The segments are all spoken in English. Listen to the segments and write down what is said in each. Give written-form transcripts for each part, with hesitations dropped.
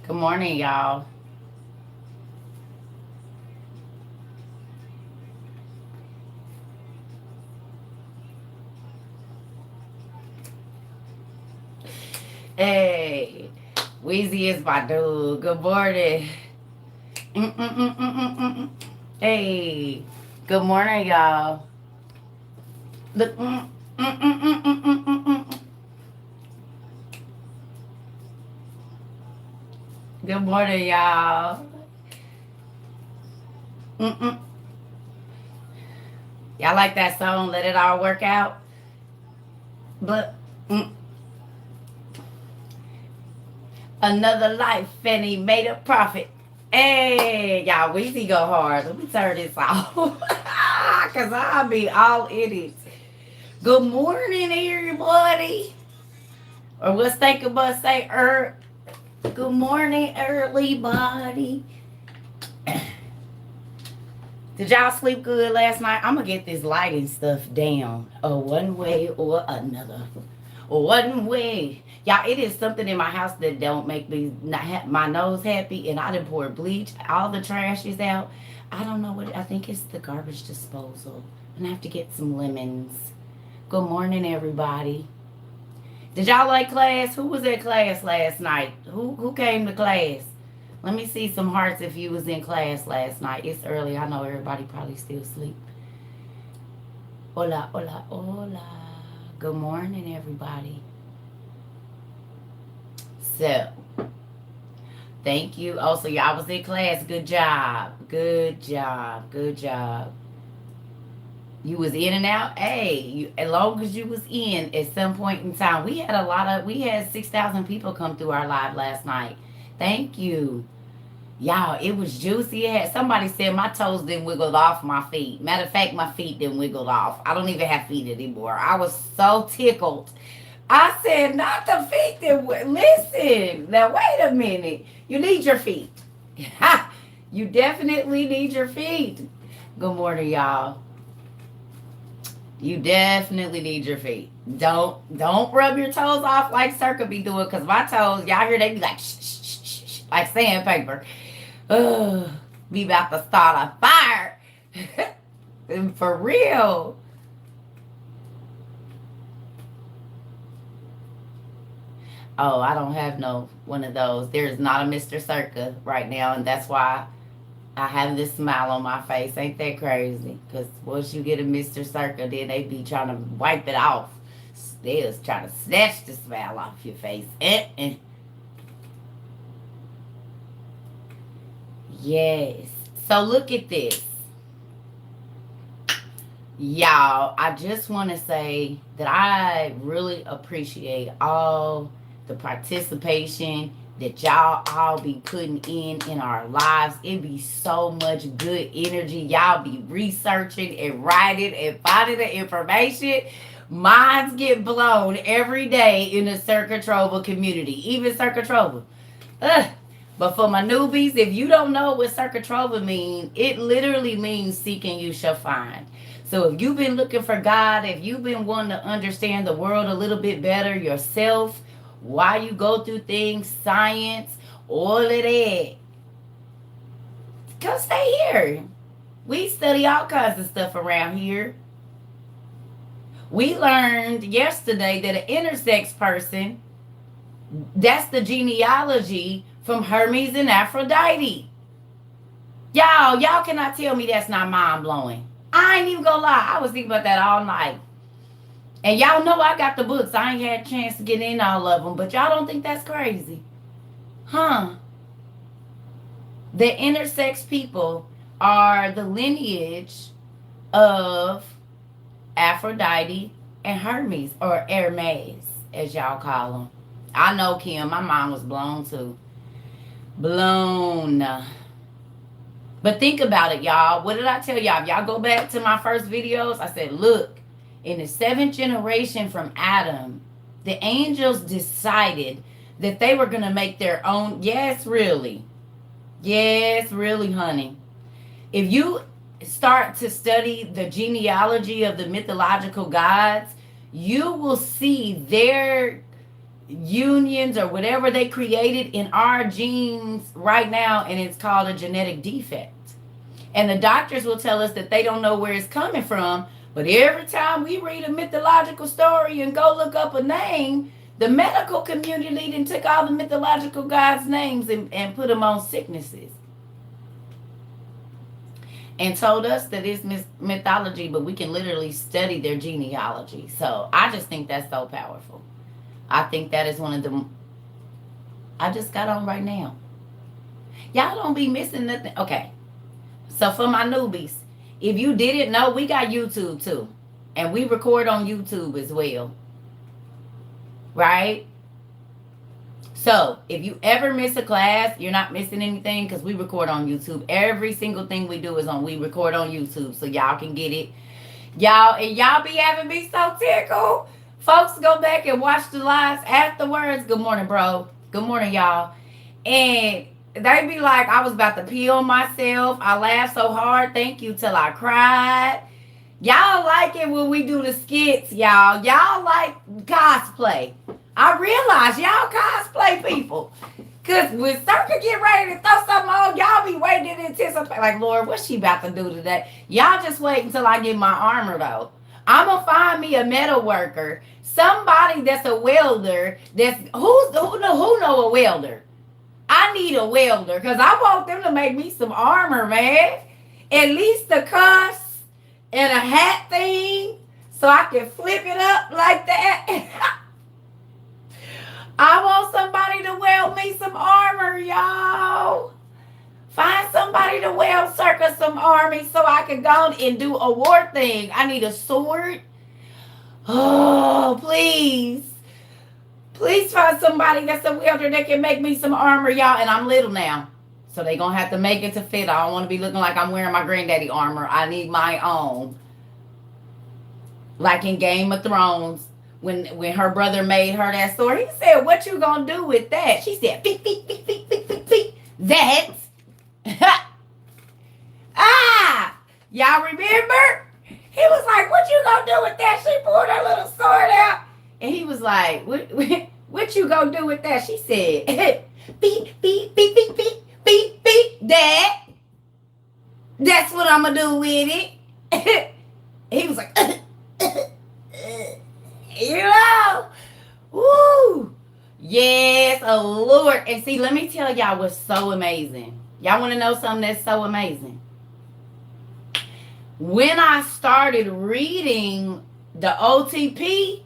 Good morning, y'all. Hey, Weezy is my dude. Good morning. Mm-mm-mm-mm-mm-mm. Hey, good morning, y'all. Look. Mm-mm-mm-mm-mm-mm. Good morning, y'all. Mm-mm. Y'all like that song? Let it all work out. But another life, and he made a profit. Hey, y'all, Weezy go hard. Let me turn this off. Because I'll be all in it. Good morning, everybody. Or what's thinking about say, good morning, early body. Did y'all sleep good last night? I'm going to get this lighting stuff down. One way or another. One way. Y'all, it is something in my house that don't make me not my nose happy. And I done poured bleach. All the trash is out. I don't know what. I think it's the garbage disposal. And I have to get some lemons. Good morning, everybody. Did y'all like class? Who was at class last night? Who came to class? Let me see some hearts if you was in class last night. It's early. I know everybody probably still asleep. Hola, hola, hola. Good morning, everybody. So, thank you. Also, y'all was in class. Good job. Good job. Good job. You was in and out. Hey, as long as you was in at some point in time. We had 6,000 people come through our live last night. Thank you. Y'all, it was juicy. Somebody said my toes didn't wiggle off my feet. Matter of fact, my feet didn't wiggle off. I don't even have feet anymore. I was so tickled. I said, not the feet that listen. Now wait a minute. You need your feet. You definitely need your feet. Good morning, y'all. You definitely need your feet. Don't rub your toes off like Circa be doing, cause my toes, y'all hear they be like shh, shh, shh, shh, shh, like sandpaper. Ugh, be about to start a fire. For real. Oh, I don't have no one of those. There's not a Mr. Circa right now, and that's why I have this smile on my face. Ain't that crazy? Because once you get a Mr. Circa, then they be trying to wipe it off. They just trying to snatch the smile off your face. Yes. So look at this. Y'all, I just want to say that I really appreciate all the participation that y'all all be putting in our lives. It be so much good energy. Y'all be researching and writing and finding the information. Minds get blown every day in the Circa Trova community, even Circa Trova. Ugh. But for my newbies, if you don't know what Circa Trova means, it literally means seeking you shall find. So if you've been looking for God, if you've been wanting to understand the world a little bit better yourself, why you go through things, science, all of that, come stay here. We study all kinds of stuff around here. We learned yesterday that an intersex person, that's the genealogy from Hermes and Aphrodite. Y'all cannot tell me that's not mind blowing. I ain't even gonna lie. I was thinking about that all night. And y'all know I got the books. I ain't had a chance to get in all of them, but y'all don't think that's crazy. Huh? The intersex people are the lineage of Aphrodite and Hermes, or Hermes, as y'all call them. I know, Kim, my mind was blown too. Blown. But think about it, y'all. What did I tell y'all? If y'all go back to my first videos, I said, look, in the seventh generation from Adam, the angels decided that they were going to make their own. Yes, really. Yes, really, honey. If you start to study the genealogy of the mythological gods, you will see their unions or whatever they created in our genes right now, and it's called a genetic defect. And the doctors will tell us that they don't know where it's coming from, but every time we read a mythological story and go look up a name, the medical community then took all the mythological gods' names and put them on sicknesses. And told us that it's mythology, but we can literally study their genealogy. So I just think that's so powerful. I think that is one of the. I just got on right now. Y'all don't be missing nothing. Okay. So for my newbies, if you didn't know, we got YouTube too. And we record on YouTube as well. Right? So if you ever miss a class, you're not missing anything because we record on YouTube. Every single thing we do is we record on YouTube so y'all can get it. Y'all be having me so tickled. Folks go back and watch the lives afterwards. Good morning, bro. Good morning, y'all. And they be like, I was about to pee on myself. I laughed so hard. Thank you till I cried. Y'all like it when we do the skits, y'all. Y'all like cosplay. I realize y'all cosplay people. Because when Circa get ready to throw something on, y'all be waiting and anticipate. Like, Lord, what's she about to do today? Y'all just wait until I get my armor, though. I'm going to find me a metal worker. Somebody that's a welder. Who know a welder? I need a welder because I want them to make me some armor, man. At least the cuffs and a hat thing so I can flip it up like that. I want somebody to weld me some armor, y'all. Find somebody to weld Circa some army so I can go and do a war thing. I need a sword. Oh, please. Please find somebody that's a welder that can make me some armor, y'all. And I'm little now. So they're going to have to make it to fit. I don't want to be looking like I'm wearing my granddaddy armor. I need my own. Like in Game of Thrones. When her brother made her that sword, he said, what you going to do with that? She said, beep, beep, beep, beep, beep, beep, beep. That. Y'all remember? He was like, what you going to do with that? She pulled her little sword out. And he was like, what you gonna do with that? She said, beep, beep, beep, beep, beep, beep, beep, Dad. That's what I'm gonna do with it. He was like, you know, woo. Yes, oh Lord. And see, let me tell y'all what's so amazing. Y'all want to know something that's so amazing? When I started reading the OTP,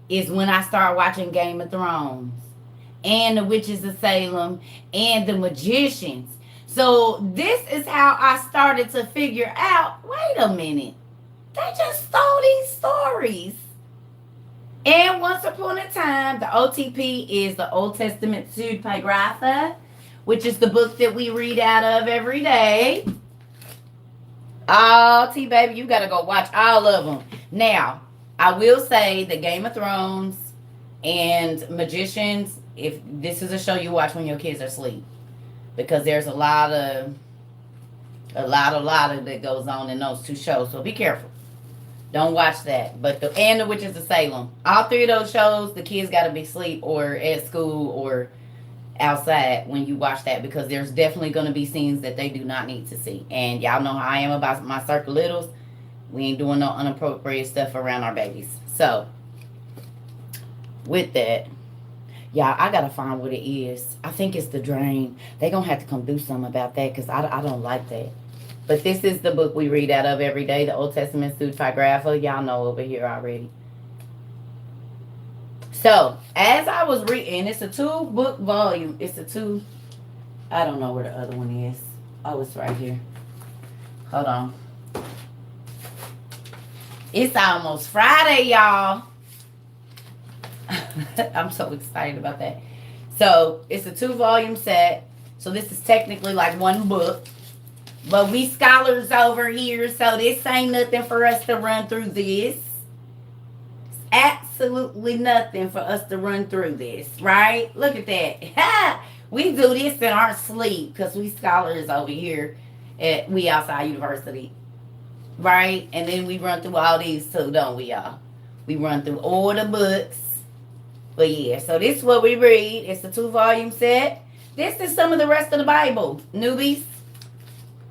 is when I started watching Game of Thrones and the Witches of Salem and the Magicians. So this is how I started to figure out, wait a minute, they just stole these stories. And once upon a time, the OTP is the Old Testament Pseudepigrapha, which is the book that we read out of every day. Oh, T-Baby, you got to go watch all of them. Now, I will say the Game of Thrones and Magicians, if this is a show you watch when your kids are asleep, because there's a lot of that goes on in those two shows. So be careful. Don't watch that. But the Witches of Salem, all three of those shows, the kids got to be asleep or at school or outside when you watch that, because there's definitely going to be scenes that they do not need to see. And y'all know how I am about my Circa Littles. We ain't doing no inappropriate stuff around our babies. So, with that, y'all, I got to find what it is. I think it's the drain. They going to have to come do something about that because I don't like that. But this is the book we read out of every day, the Old Testament Pseudepigrapha. Y'all know over here already. So, as I was reading, it's a 2-book volume. It's a 2, I don't know where the other one is. Oh, it's right here. Hold on. It's almost Friday, y'all. I'm so excited about that. So, it's a 2-volume set. So, this is technically like one book. But we scholars over here, so this ain't nothing for us to run through this. It's absolutely nothing for us to run through this, right? Look at that. We do this in our sleep because we scholars over here at We Outside University. Right? And then we run through all these too, don't we, y'all? We run through all the books. But yeah, so this is what we read. It's a 2-volume set. This is some of the rest of the Bible, newbies.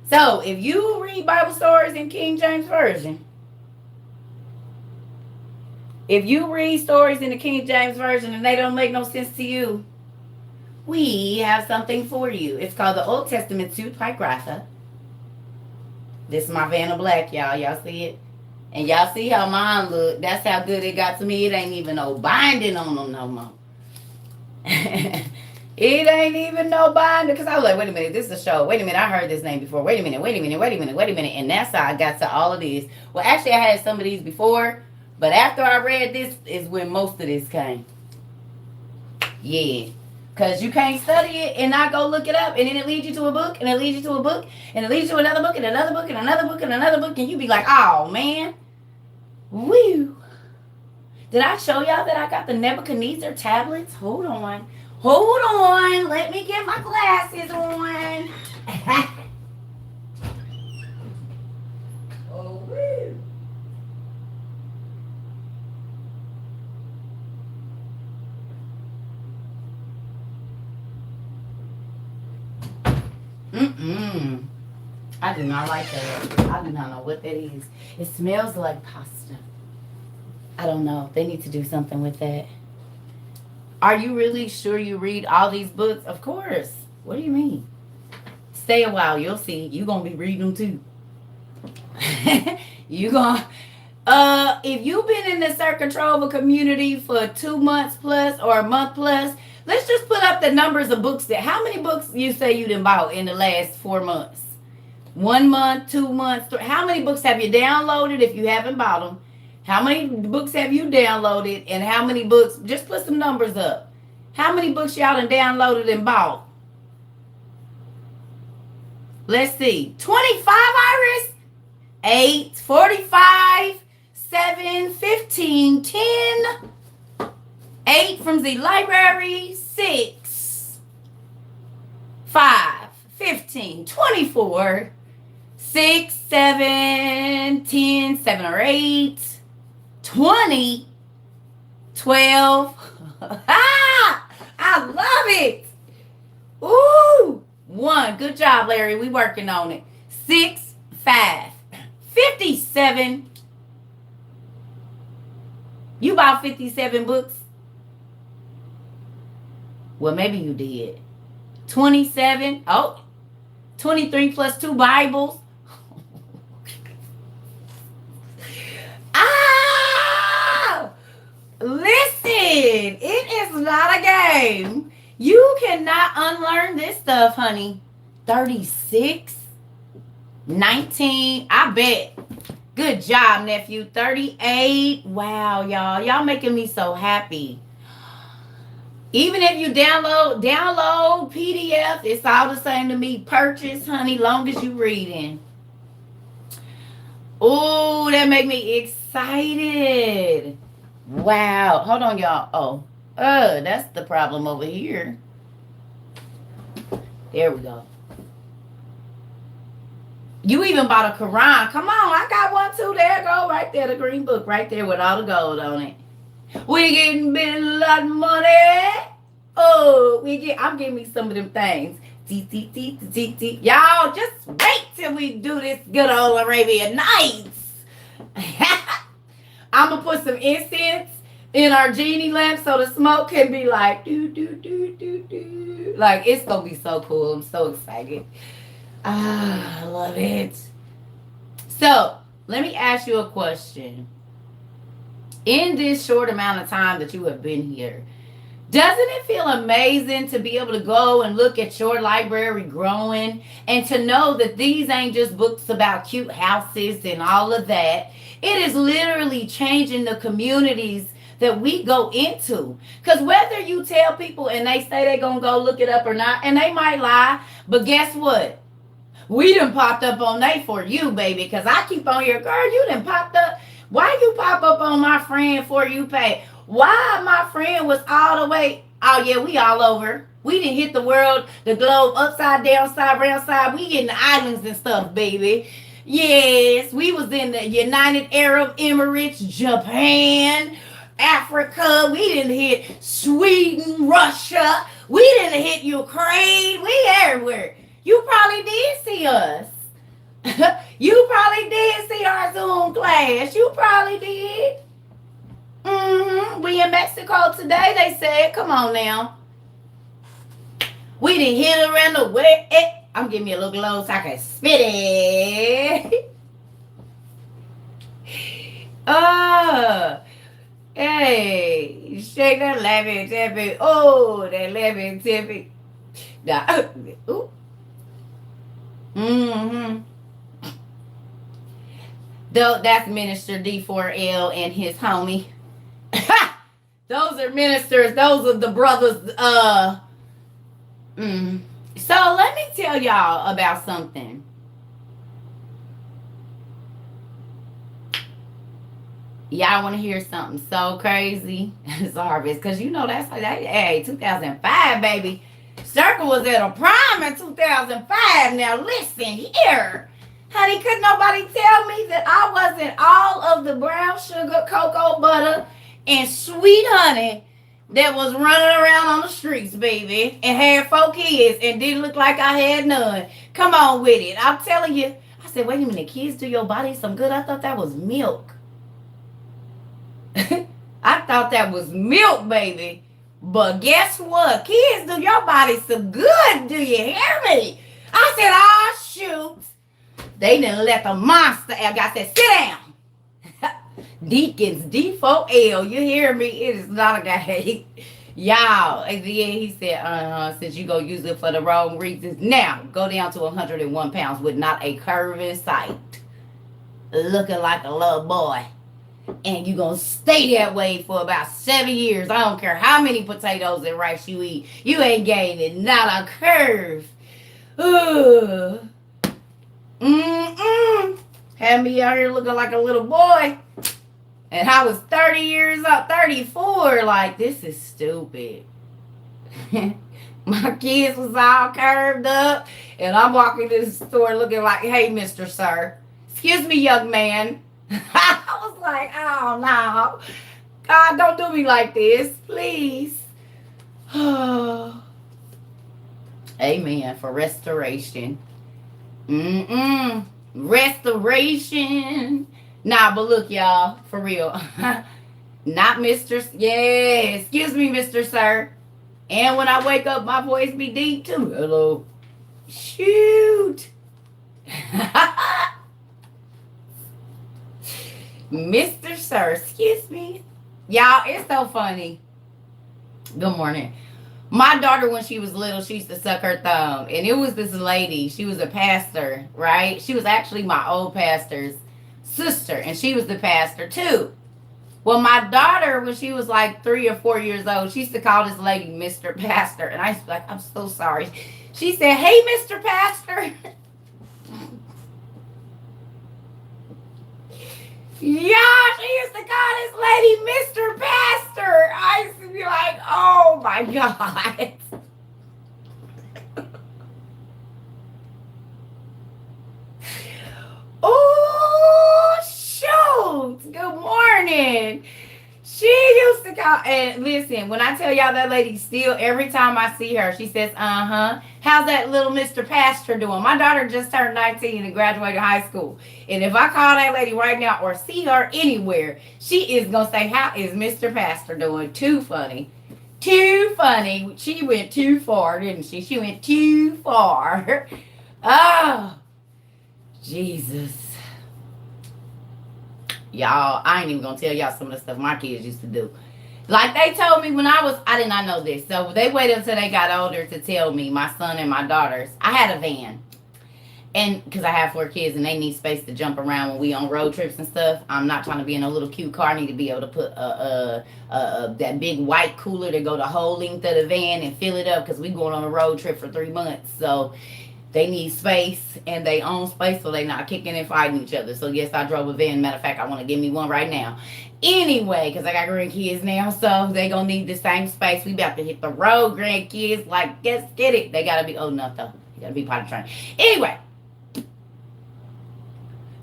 So if you read Bible stories in King James Version, if you read stories in the King James Version and they don't make no sense to you, we have something for you. It's called the Old Testament Pseudepigrapha. This is my Vanna Black, y'all. Y'all see it? And y'all see how mine look. That's how good it got to me. It ain't even no binding on them no more. It ain't even no binding. Because I was like, wait a minute, this is a show. Wait a minute, I heard this name before. Wait a minute. And that's how I got to all of this. Well, actually, I had some of these before. But after I read this is when most of this came. Yeah. Because you can't study it and not go look it up. And then it leads you to a book. And it leads you to a book. And it leads you to another book. And another book. And another book. And another book. And you be like, oh, man. Woo. Did I show y'all that I got the Nebuchadnezzar tablets? Hold on. Let me get my glasses on. Oh, woo. I do not like that. I do not know what that is. It smells like pasta. I don't know. They need to do something with that. Are you really sure you read all these books? Of course. What do you mean? Stay a while. You'll see. You're going to be reading them too. You going to... if you've been in the Circuit Trova community for 2 months plus or a month plus, let's just put up the numbers of books that... How many books you say you done bought in the last 4 months? 1 month, 2 months, how many books have you downloaded if you haven't bought them? How many books have you downloaded? And how many books, just put some numbers up. How many books y'all done downloaded and bought? Let's see. 25, Iris? 8, 45, 7, 15, 10. 8 from the library. 6, 5, 15, 24. 6, 7, 10, 7 or 8, 20, 12. I love it. Ooh, 1. Good job, Larry. We working on it. 6, 5, 57. You bought 57 books? Well, maybe you did. 27. Oh, 23 plus 2 Bibles. Listen, it is not a game. You cannot unlearn this stuff, honey. 36, 19, I bet. Good job, nephew. 38. Wow, y'all. Y'all making me so happy. Even if you download PDF, it's all the same to me. Purchase, honey, long as you reading. Oh, that make me excited. Wow. Hold on, y'all. Oh, that's the problem over here. There we go. You even bought a Quran. Come on, I got one too. There you go, right there, the green book, right there with all the gold on it. We getting a lot of money. Oh, I'm getting me some of them things. Y'all, just wait till we do this good old Arabian Nights. I'm going to put some incense in our genie lamp so the smoke can be like, do, do, do, do, do. Like, it's going to be so cool. I'm so excited. I love it. So, let me ask you a question. In this short amount of time that you have been here, doesn't it feel amazing to be able to go and look at your library growing and to know that these ain't just books about cute houses and all of that? It is literally changing the communities that we go into. Because whether you tell people and they say they're going to go look it up or not, and they might lie, but guess what? We done popped up on they For You, baby, because I keep on here, girl, you done popped up. Why you pop up on my friend For You page? Why my friend was all the way, oh yeah, we all over. We didn't hit the world, the globe, upside down, side, round side. We in the islands and stuff, baby. Yes, we was in the United Arab Emirates, Japan, Africa. We didn't hit Sweden, Russia. We didn't hit Ukraine. We everywhere. You probably did see us. You probably did see our Zoom class. You probably did. We in Mexico today, they said. Come on now. We didn't hit around the way. I'm giving you a little low so I can spit it. Hey, shake that laughing tippy. Oh, that laughing tippy. Ooh. That's Minister D4L and his homie. Those are ministers. Those are the brothers. So let me tell y'all about something. Y'all want to hear something so crazy? Sorry, because you know that's like that. Hey, 2005, baby. Circle was at a prime in 2005. Now listen here. Honey, could nobody tell me that I wasn't all of the brown sugar, cocoa butter, and sweet honey that was running around on the streets, baby, and had 4 kids and didn't look like I had none. Come on with it. I'm telling you. I said, wait a minute, kids do your body some good? I thought that was milk. I thought that was milk, baby. But guess what? Kids do your body some good. Do you hear me? I said, oh, shoot. They didn't let the monster out. I said, sit down. Deacons, D4L. You hear me? It is not a guy. Y'all. And then he said, since you go use it for the wrong reasons. Now, go down to 101 pounds with not a curve in sight. Looking like a little boy. And you're going to stay that way for about 7 years. I don't care how many potatoes and rice you eat. You ain't gaining not a curve. Ugh. Had me out here looking like a little boy. And I was 30 years old, 34. Like, this is stupid. My kids was all curved up. And I'm walking to the store looking like, hey, Mr. Sir. Excuse me, young man. I was like, oh, no. God, don't do me like this. Please. Amen. For restoration. Restoration. Nah, but look, y'all. For real. Not Mr. Yeah. Excuse me, Mr. Sir. And when I wake up, my voice be deep, too. Hello. Shoot. Mr. Sir, excuse me. Y'all, it's so funny. Good morning. My daughter, when she was little, she used to suck her thumb. And it was this lady. She was a pastor, right? She was actually my old pastor's sister. And she was the pastor, too. Well, my daughter, when she was like 3 or 4 years old, she used to call this lady Mr. Pastor. And I used to be like, I'm so sorry. She said, hey, Mr. Pastor. Yeah, she used to call this lady Mr. Pastor. I used to be like, oh my God. Oh, shoot. Good morning. She used to call, and listen, when I tell y'all that lady still, every time I see her, she says, how's that little Mr. Pastor doing? My daughter just turned 19 and graduated high school. And if I call that lady right now or see her anywhere, she is going to say, how is Mr. Pastor doing? Too funny. Too funny. She went too far, didn't she? She went too far. Oh, Jesus. Y'all, I ain't even gonna tell y'all some of the stuff my kids used to do. Like they told me when I did not know this. So they waited until they got older to tell me, my son and my daughters. I had a van. And because I have 4 kids and they need space to jump around when we on road trips and stuff. I'm not trying to be in a little cute car. I need to be able to put that big white cooler to go the whole length of the van and fill it up because we going on a road trip for 3 months. So they need space and they own space so they not kicking and fighting each other. So yes, I drove a van. Matter of fact, I want to give me one right now. Anyway, because I got grandkids now, so they going to need the same space. We about to hit the road, grandkids. Like, let's get it. They got to be old enough, though. They got to be potty trained. Anyway.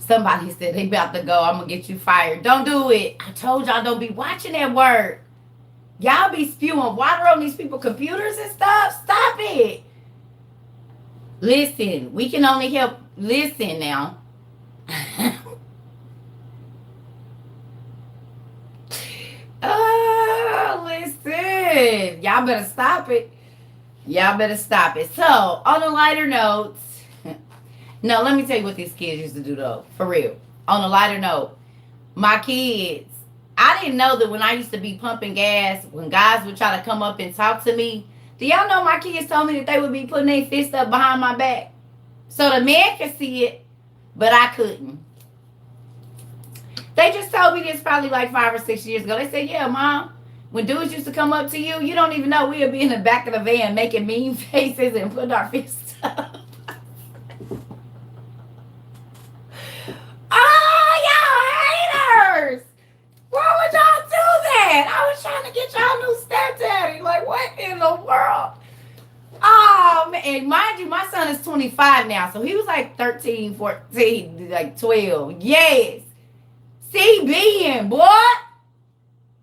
Somebody said they about to go. I'm gonna get you fired. Don't do it. I told y'all don't be watching that word. Y'all be spewing water on these people's computers and stuff. Stop it. Listen, we can only help. Listen now. Oh, listen. Y'all better stop it. Y'all better stop it. So, on a lighter note, no, let me tell you what these kids used to do though. For real. On a lighter note, my kids, I didn't know that when I used to be pumping gas, when guys would try to come up and talk to me, do y'all know my kids told me that they would be putting their fist up behind my back? So the man could see it, but I couldn't. They just told me this probably like 5 or 6 years ago. They said, yeah, Mom, when dudes used to come up to you, you don't even know we'd be in the back of the van making mean faces and putting our fists up. Oh, y'all haters! Why would y'all do that? I was trying to get y'all new stepdaddy. Like, what in the world? Oh, man. And mind you, my son is 25 now. So he was like 13, 14, like 12. Yes. CBing, boy.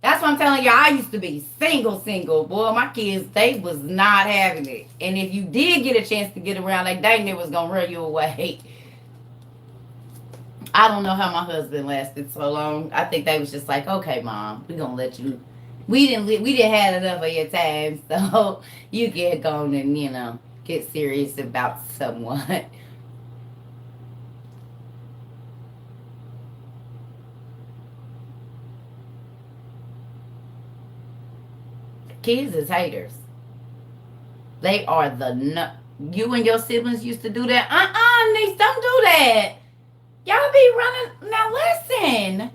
That's what I'm telling y'all. I used to be single. Boy, my kids, they was not having it. And if you did get a chance to get around, like, dang, they was going to run you away. I don't know how my husband lasted so long. I think they was just like, okay, Mom, we gonna let you. We didn't have enough of your time, so you get going and get serious about someone. Kids is haters. They are you and your siblings used to do that. Niece, don't do that. Y'all be running. Now listen.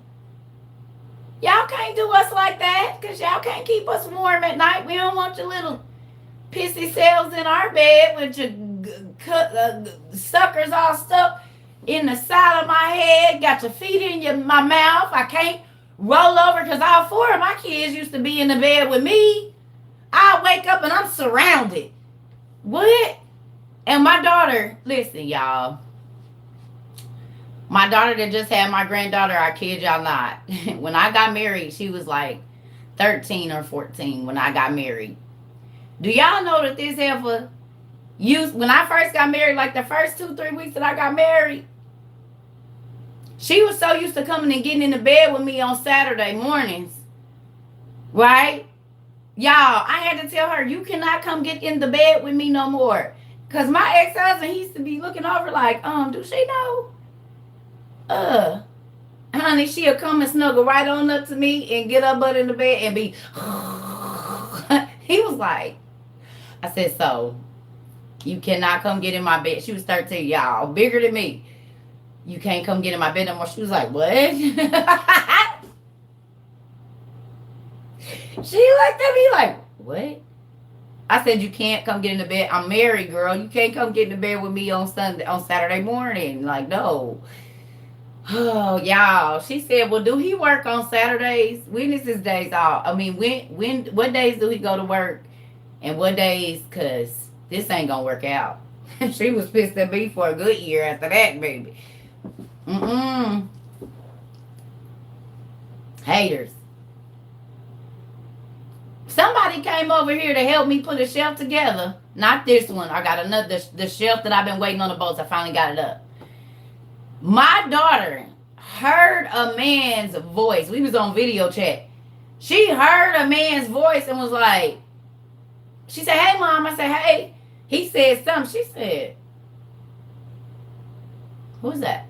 Y'all can't do us like that because y'all can't keep us warm at night. We don't want your little pissy cells in our bed with your suckers all stuck in the side of my head. Got your feet in my mouth. I can't roll over because all 4 of my kids used to be in the bed with me. I wake up and I'm surrounded. What? And my daughter, listen, y'all. My daughter that just had my granddaughter, I kid y'all not. When I got married, she was like 13 or 14 when I got married. Do y'all know that this heifer when I first got married, like the first 2-3 weeks that I got married, she was so used to coming and getting in the bed with me on Saturday mornings. Right? Y'all, I had to tell her, you cannot come get in the bed with me no more. Because my ex-husband, he used to be looking over like, do she know? Honey, she'll come and snuggle right on up to me and get her butt in the bed and be, he was like, I said, so, you cannot come get in my bed. She was 13, y'all, bigger than me. You can't come get in my bed no more. She was like, what? She looked at me like, what? I said, you can't come get in the bed. I'm married, girl. You can't come get in the bed with me on Saturday morning. Like, no. Oh, y'all. She said, well, do he work on Saturdays? When is his days off? I mean, what days do he go to work? And what days? Because this ain't going to work out. She was pissed at me for a good year after that, baby. Haters. Somebody came over here to help me put a shelf together. Not this one. I got another, the shelf that I've been waiting on the boats. I finally got it up. My daughter heard a man's voice. We was on video chat. She heard a man's voice and was like, she said, hey, Mom. I said, hey. He said something. She said, who's that?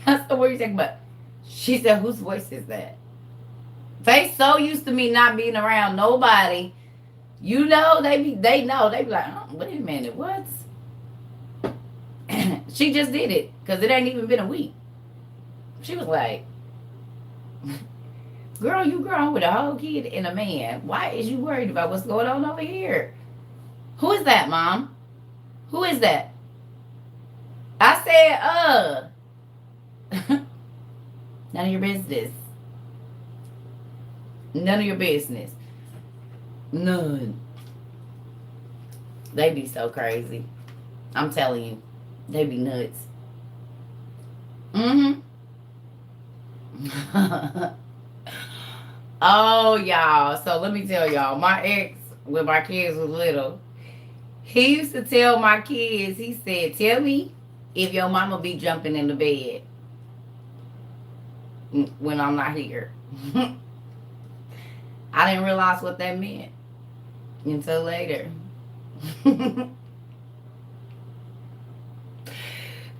I said, what are you talking about? She said, whose voice is that? They so used to me not being around nobody. You know, they know. They be like, oh, wait a minute, what? She just did it because it ain't even been a week. She was like, girl, you grown with a whole kid and a man. Why is you worried about what's going on over here? Who is that, Mom? Who is that? I said, none of your business. None of your business. None. They be so crazy. I'm telling you. They be nuts. Mm-hmm. Oh, y'all. So let me tell y'all, my ex, when my kids was little, he used to tell my kids, he said, tell me if your mama be jumping in the bed when I'm not here. I didn't realize what that meant until later.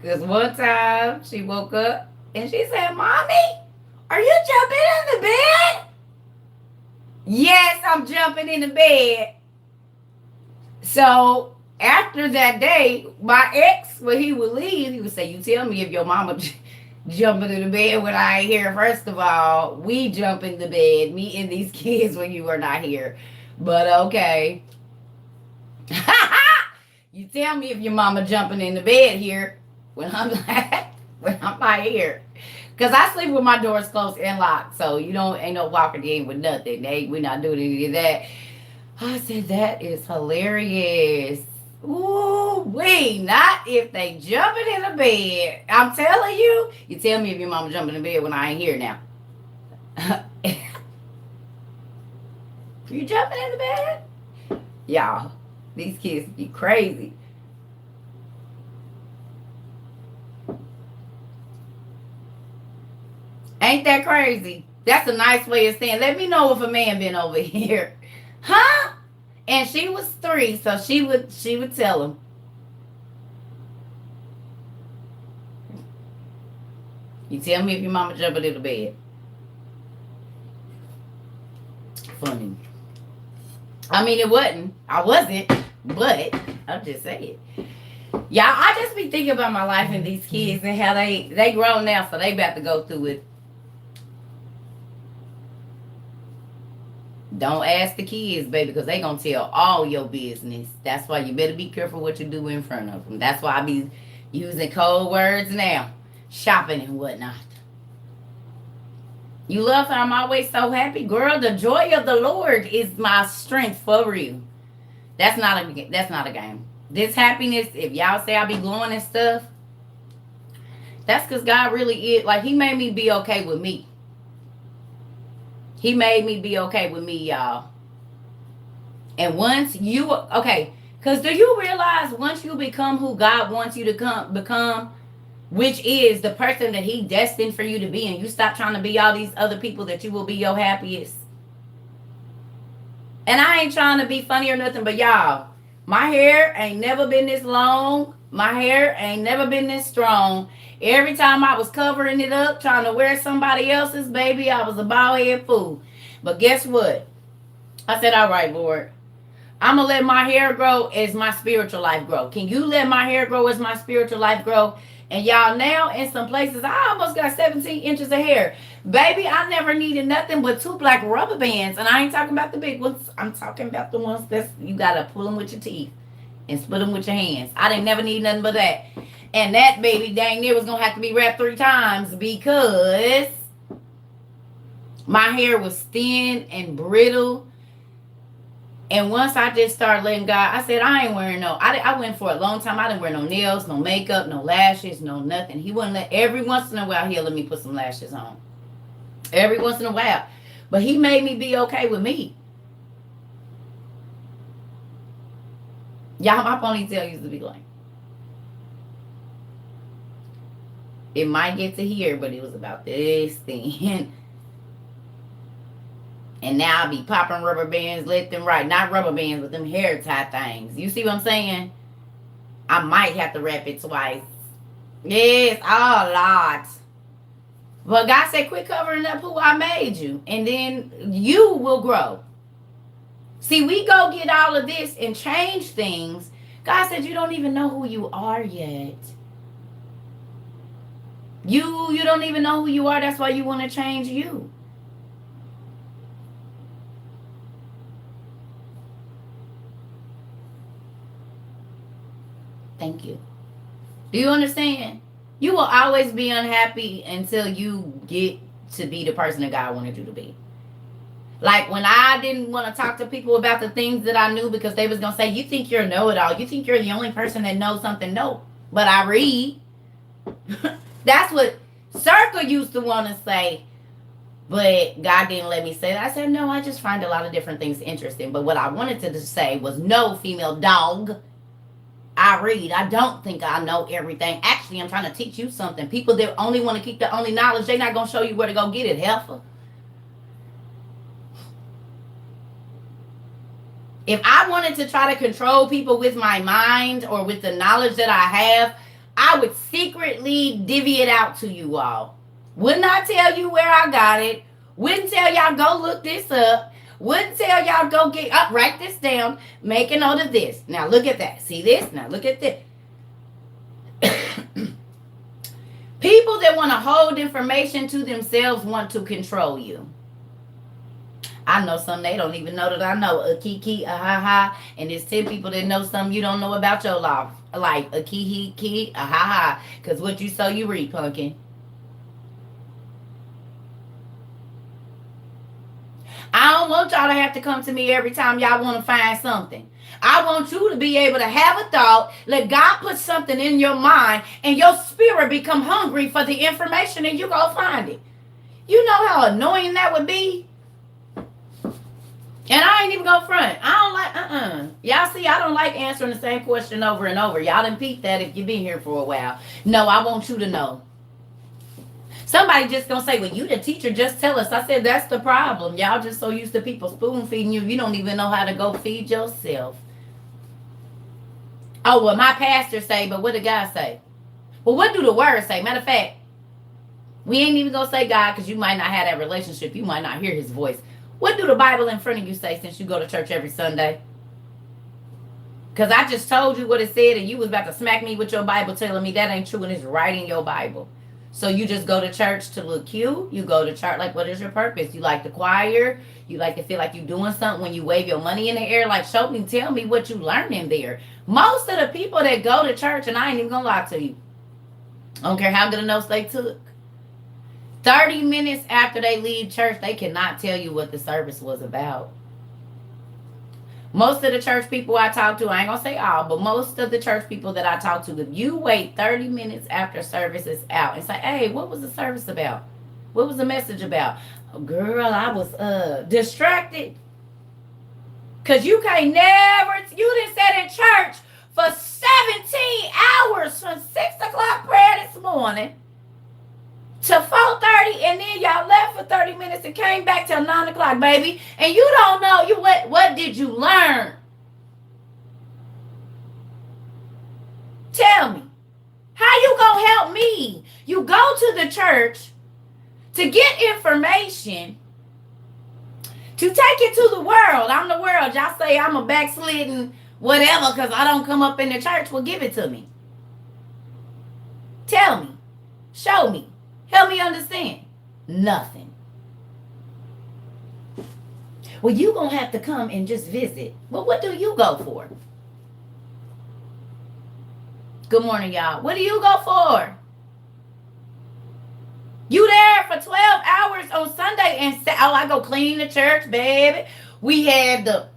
Because one time she woke up and she said, Mommy, are you jumping in the bed? Yes, I'm jumping in the bed. So after that day, my ex, when he would leave, he would say, you tell me if your mama jumping in the bed when I ain't here. First of all, we jump in the bed, me and these kids when you are not here. But okay. You tell me if your mama jumping in the bed here when I'm when I'm not here. Cause I sleep with my doors closed and locked. So you don't ain't no walking in with nothing. We not doing any of that. I said that is hilarious. Ooh, wait, not if they jumping in the bed. I'm telling you. You tell me if your mama jumping in the bed when I ain't here now. You jumping in the bed? Y'all, these kids be crazy. Ain't that crazy? That's a nice way of saying, let me know if a man been over here. Huh? And she was 3, so she would tell him. You tell me if your mama jumping in the bed. Funny. I mean, it wasn't. I wasn't, but I'm just saying. Y'all, I just be thinking about my life and these kids and how they grown now, so they about to go through it. Don't ask the kids, baby, because they gonna tell all your business. That's why you better be careful what you do in front of them. That's why I be using cold words now, shopping and whatnot. You love how I'm always so happy, girl. The joy of the Lord is my strength for you. That's not a game. This happiness, if y'all say I be glowing and stuff, that's because God really is like He made me be okay with me. He made me be okay with me, y'all. And once you okay, because do you realize once you become who God wants you to become, which is the person that He destined for you to be, and you stop trying to be all these other people, that you will be your happiest. And I ain't trying to be funny or nothing, but y'all, my hair ain't never been this long. My hair ain't never been this strong. Every time I was covering it up, trying to wear somebody else's, baby, I was a bald head fool. But guess what? I said, all right, Lord, I'm going to let my hair grow as my spiritual life grow. Can you let my hair grow as my spiritual life grow? And y'all, now in some places, I almost got 17 inches of hair. Baby, I never needed nothing but 2 black rubber bands. And I ain't talking about the big ones. I'm talking about the ones that you got to pull them with your teeth and split them with your hands. I didn't never need nothing but that. And that baby dang near was going to have to be wrapped 3 times because my hair was thin and brittle. And once I just started letting God, I said, I ain't wearing I went for a long time. I didn't wear no nails, no makeup, no lashes, no nothing. He wouldn't let, every once in a while, he'll let me put some lashes on. Every once in a while. But He made me be okay with me. Y'all, my ponytail used to be like, it might get to here, but it was about this thin. And now I be popping rubber bands left and right. Not rubber bands, but them hair tie things. You see what I'm saying? I might have to wrap it twice. Yes, a lot. But God said, quit covering up who I made you. And then you will grow. See, we go get all of this and change things. God said, you don't even know who you are yet. You don't even know who you are. That's why you want to change you. Thank you. Do you understand? You will always be unhappy until you get to be the person that God wanted you to be. Like when I didn't want to talk to people about the things that I knew because they was going to say, you think you're a know-it-all. You think you're the only person that knows something. No, but I read. That's what Circle used to want to say, but God didn't let me say that. I said, no, I just find a lot of different things interesting. But what I wanted to say was, no, female dog. I read. I don't think I know everything. Actually, I'm trying to teach you something. People that only want to keep the only knowledge, they're not going to show you where to go get it, heifer. If I wanted to try to control people with my mind or with the knowledge that I have, I would secretly divvy it out to you all. Would not tell you where I got it. Wouldn't tell y'all go look this up. Wouldn't tell y'all go get up, write this down, make a note of this. Now look at that. See this? Now look at this. People that want to hold information to themselves want to control you. I know some they don't even know that I know. A kiki, a ha ha. And there's 10 people that know something you don't know about your life. Like a ki, a ha ha. Because what you sow, you reap, pumpkin. I don't want y'all to have to come to me every time y'all want to find something. I want you to be able to have a thought, let God put something in your mind, and your spirit become hungry for the information, and you go find it. You know how annoying that would be? And I ain't even go front. I don't like, Y'all see, I don't like answering the same question over and over. Y'all done peeped that if you've been here for a while. No, I want you to know. Somebody just gonna say, well, you the teacher, just tell us. I said, that's the problem. Y'all just so used to people spoon feeding you, you don't even know how to go feed yourself. Oh, well, my pastor say, but what did God say? Well, what do the word say? Matter of fact, we ain't even gonna say God, because you might not have that relationship. You might not hear his voice. What do the Bible in front of you say, since you go to church every Sunday? Because I just told you what it said, and you was about to smack me with your Bible telling me that ain't true, and it's right in your Bible. So you just go to church to look cute. You go to church, like, what is your purpose? You like the choir? You like to feel like you're doing something when you wave your money in the air? Like, show me, tell me what you learned in there. Most of the people that go to church, and I ain't even gonna lie to you, I don't care how good a notes they took, 30 minutes after they leave church, they cannot tell you what the service was about. Most of the church people I talk to, I ain't gonna say all, but most of the church people that I talk to, if you wait 30 minutes after service is out and say, hey, what was the service about? What was the message about? Oh, girl, I was distracted. Because you can't never, you done sat in church for 17 hours from 6 o'clock prayer this morning to 4:30, and then y'all left for 30 minutes and came back till 9 o'clock, baby. And you don't know what did you learn? Tell me. How you gonna help me? You go to the church to get information, to take it to the world. I'm the world. Y'all say I'm a backslidden whatever because I don't come up in the church. Well, give it to me. Tell me. Show me. Help me understand. Nothing. Well, you gonna have to come and just visit. Well, what do you go for? Good morning, y'all. What do you go for? You there for 12 hours on Sunday and say, oh, I go clean the church, baby. We had the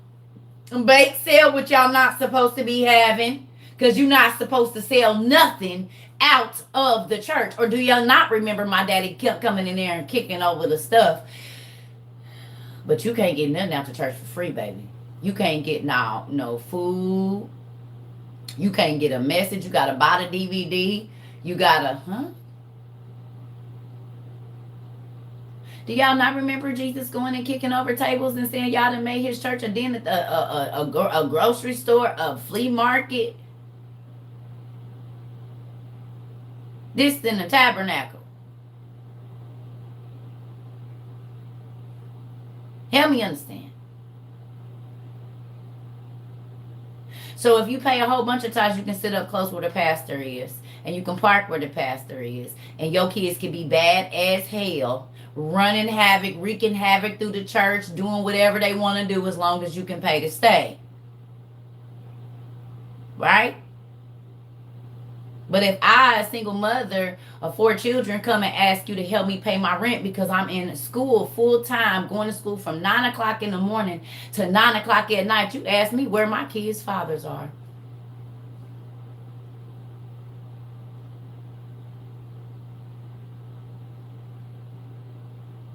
bake sale, which y'all not supposed to be having, because you're not supposed to sell nothing out of the church. Or do y'all not remember my daddy kept coming in there and kicking over the stuff? But you can't get nothing out the church for free, baby. You can't get no food. You can't get a message. You gotta buy the DVD. You gotta, Do y'all not remember Jesus going and kicking over tables and saying y'all done made his church a den, a grocery store, a flea market? This than a tabernacle. Help me understand. So if you pay a whole bunch of times, you can sit up close where the pastor is, and you can park where the pastor is, and your kids can be bad as hell, running havoc, wreaking havoc through the church, doing whatever they want to do as long as you can pay to stay. Right? But if I, a single mother of 4 children, come and ask you to help me pay my rent because I'm in school full time, going to school from 9 o'clock in the morning to 9 o'clock at night, you ask me where my kids' fathers are.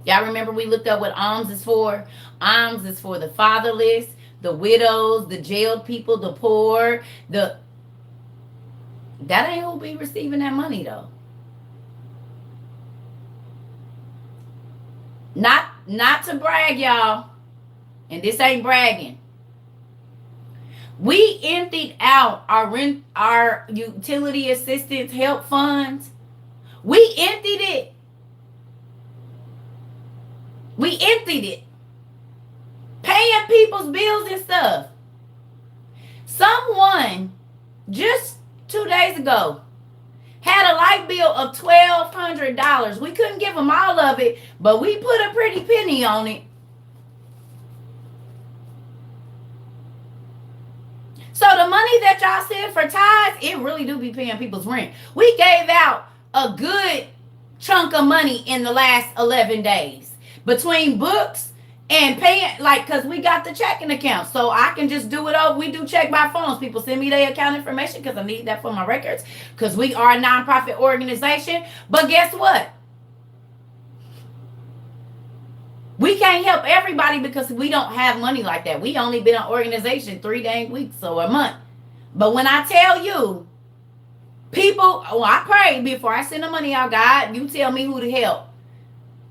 Y'all remember we looked up what alms is for? Alms is for the fatherless, the widows, the jailed people, the poor. That ain't who be receiving that money though. Not to brag, y'all. And this ain't bragging. We emptied out our utility assistance help funds. We emptied it. We emptied it. Paying people's bills and stuff. Someone just 2 days ago had a light bill of $1,200. We couldn't give them all of it, but we put a pretty penny on it. So the money that y'all send for tithes, it really do be paying people's rent. We gave out a good chunk of money in the last 11 days between books and paying, like, because we got the checking account. So I can just do it over. We do check by phones. People send me their account information because I need that for my records because we are a nonprofit organization. But guess what? We can't help everybody because we don't have money like that. We only been an organization 3 dang weeks or a month. But when I tell you, people, I pray before I send the money out, God, you tell me who to help.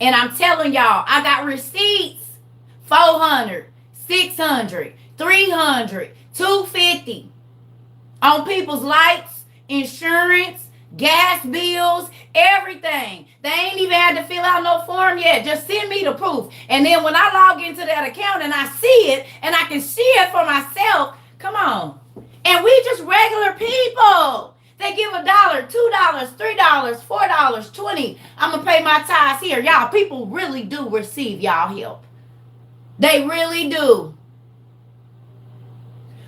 And I'm telling y'all, I got receipts, 400, 600, 300, 250 on people's lights, insurance, gas bills, everything. They ain't even had to fill out no form yet. Just send me the proof. And then when I log into that account and I see it and I can see it for myself, come on. And we just regular people. They give $1, $2, $3, $4, 20. I'm going to pay my tithes here. Y'all, people really do receive y'all help. They really do.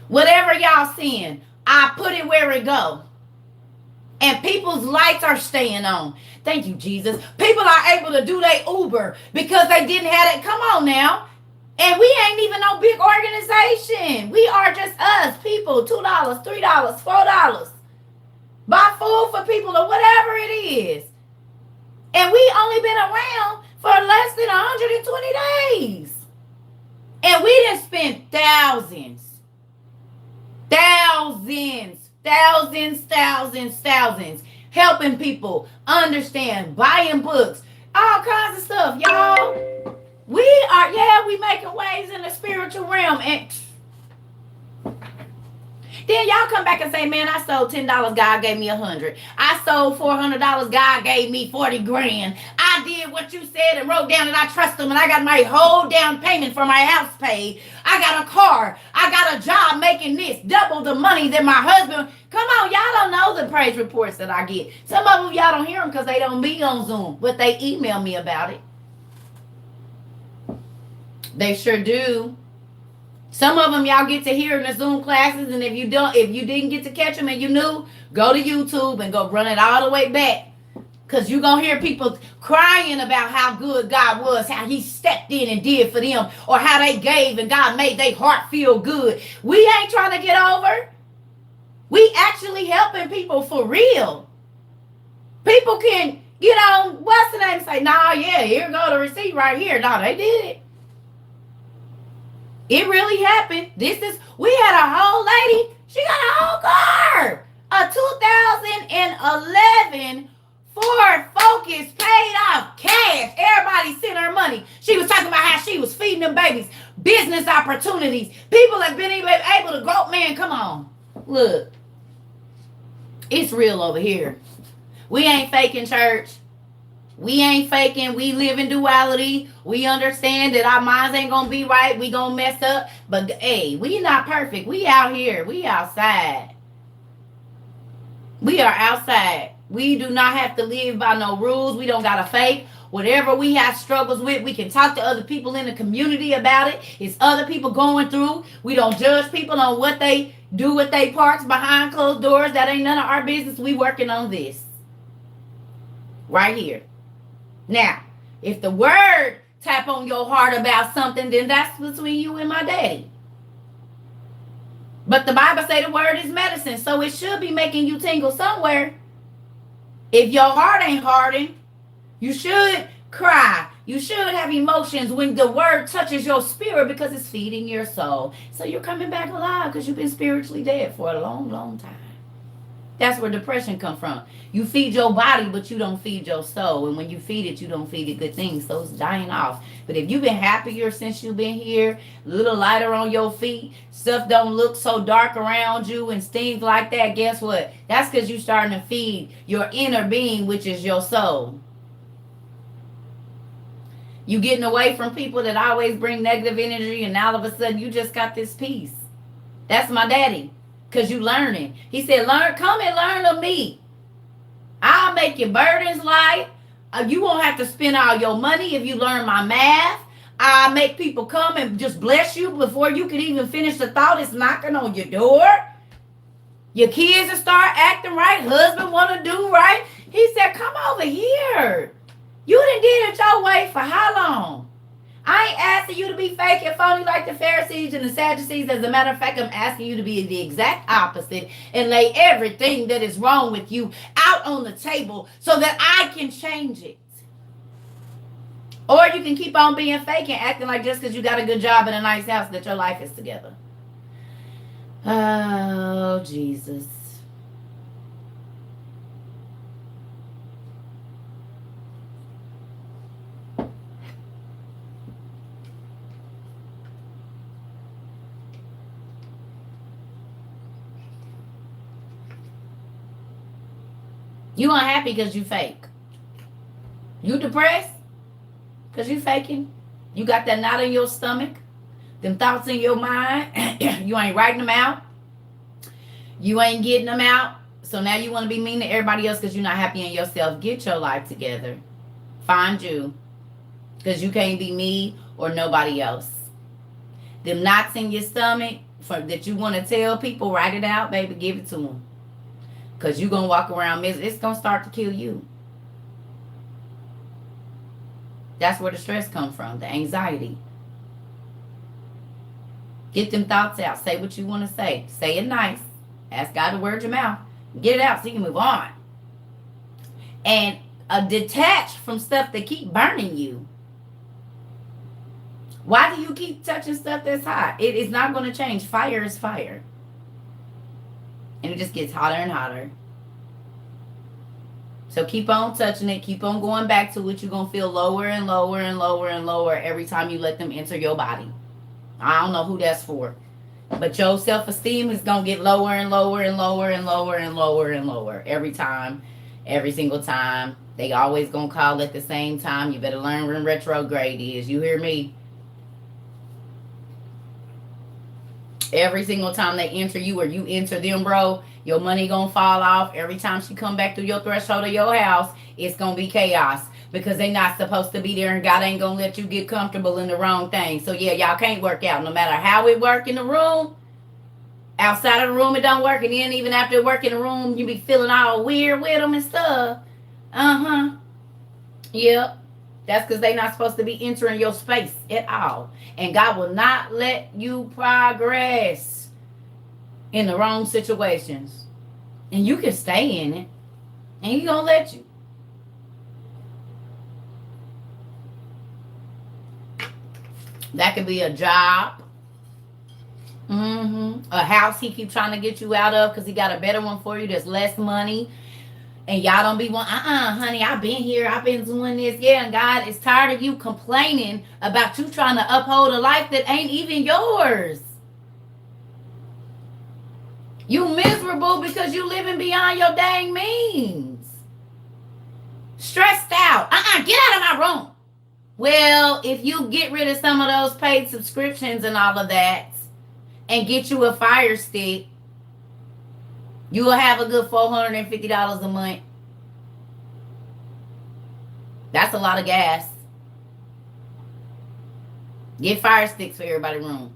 Whatever y'all send, I put it where it go. And people's lights are staying on. Thank you, Jesus. People are able to do their Uber because they didn't have it. Come on now. And we ain't even no big organization. We are just us, people. $2, $3, $4. Buy food for people or whatever it is. And we only been around for less than 120 days. And we didn't spend thousands. Helping people understand, buying books, all kinds of stuff, y'all. We making waves in the spiritual realm. And then y'all come back and say, man, I sold $10, God gave me $100. I sold $400, God gave me 40 grand. I did what you said and wrote down that I trust him, and I got my whole down payment for my house paid. I got a car. I got a job making this, double the money that my husband. Come on, y'all don't know the praise reports that I get. Some of them y'all don't hear them because they don't be on Zoom, but they email me about it. They sure do. Some of them y'all get to hear in the Zoom classes, and if you didn't get to catch them and you knew, go to YouTube and go run it all the way back. Because you're going to hear people crying about how good God was, how he stepped in and did for them, or how they gave and God made their heart feel good. We ain't trying to get over. We actually helping people for real. People can, what's the name? Say, nah, yeah, here go the receipt right here. No, they did it. It really happened. We had a whole lady. She got a whole car. A 2011 Ford Focus paid off cash. Everybody sent her money. She was talking about how she was feeding them babies. Business opportunities. People have been able to go. Man, come on. Look. It's real over here. We ain't faking church. We ain't faking. We live in duality. We understand that our minds ain't going to be right. We going to mess up. But, hey, we not perfect. We out here. We outside. We are outside. We do not have to live by no rules. We don't got to fake. Whatever we have struggles with, we can talk to other people in the community about it. It's other people going through. We don't judge people on what they do with their parts behind closed doors. That ain't none of our business. We working on this. Right here. Now, if the word tap on your heart about something, then that's between you and my daddy. But the Bible say the word is medicine, so it should be making you tingle somewhere. If your heart ain't hardened, you should cry. You should have emotions when the word touches your spirit because it's feeding your soul. So you're coming back alive because you've been spiritually dead for a long, long time. That's where depression comes from. You feed your body, but you don't feed your soul. And when you feed it, you don't feed it good things. So it's dying off. But if you've been happier since you've been here, a little lighter on your feet, stuff don't look so dark around you and things like that, guess what? That's because you're starting to feed your inner being, which is your soul. You getting away from people that always bring negative energy, and all of a sudden you just got this peace. That's my daddy. Because you learning. He said, come and learn of me. I'll make your burdens light. You won't have to spend all your money if you learn my math. I'll make people come and just bless you before you can even finish the thought. It's knocking on your door. Your kids will start acting right. Husband want to do right. He said, come over here. You done did it your way for how long? I ain't asking you to be fake and phony like the Pharisees and the Sadducees. As a matter of fact, I'm asking you to be the exact opposite and lay everything that is wrong with you out on the table so that I can change it. Or you can keep on being fake and acting like just because you got a good job in a nice house that your life is together. Oh, Jesus. You unhappy because you fake. You depressed because you faking. You got that knot in your stomach. Them thoughts in your mind. You ain't writing them out. You ain't getting them out. So now you want to be mean to everybody else because you're not happy in yourself. Get your life together. Find you. Because you can't be me or nobody else. Them knots in your stomach that you want to tell people, write it out, baby. Give it to them. Because you're going to walk around miserable. It's going to start to kill you. That's where the stress comes from. The anxiety. Get them thoughts out. Say what you want to say. Say it nice. Ask God to word your mouth. Get it out so you can move on. And detach from stuff that keep burning you. Why do you keep touching stuff that's hot? It is not going to change. Fire is fire. And it just gets hotter and hotter. So keep on touching it. Keep on going back to it. You're going to feel lower and lower and lower and lower every time you let them enter your body. I don't know who that's for. But your self-esteem is going to get lower and lower and lower and lower and lower and lower every time. Every single time. They always going to call at the same time. You better learn when retrograde is. You hear me? Every single time they enter you or you enter them, bro, your money gonna fall off. Every time she come back through your threshold of your house, it's gonna be chaos because they not supposed to be there and God ain't gonna let you get comfortable in the wrong thing. So yeah, y'all can't work out. No matter how it work in the room, outside of the room it don't work. And then even after it work in the room, you be feeling all weird with them and stuff. Yep. That's because they're not supposed to be entering your space at all. And God will not let you progress in the wrong situations. And you can stay in it. And He's going to let you. That could be a job. A house He keep trying to get you out of because He got a better one for you that's less money. And y'all don't be one, honey, I've been here. I've been doing this. Yeah, and God is tired of you complaining about you trying to uphold a life that ain't even yours. You miserable because you living beyond your dang means. Stressed out. Get out of my room. Well, if you get rid of some of those paid subscriptions and all of that and get you a Fire Stick, you will have a good $450 a month. That's a lot of gas. Get Fire Sticks for everybody's room.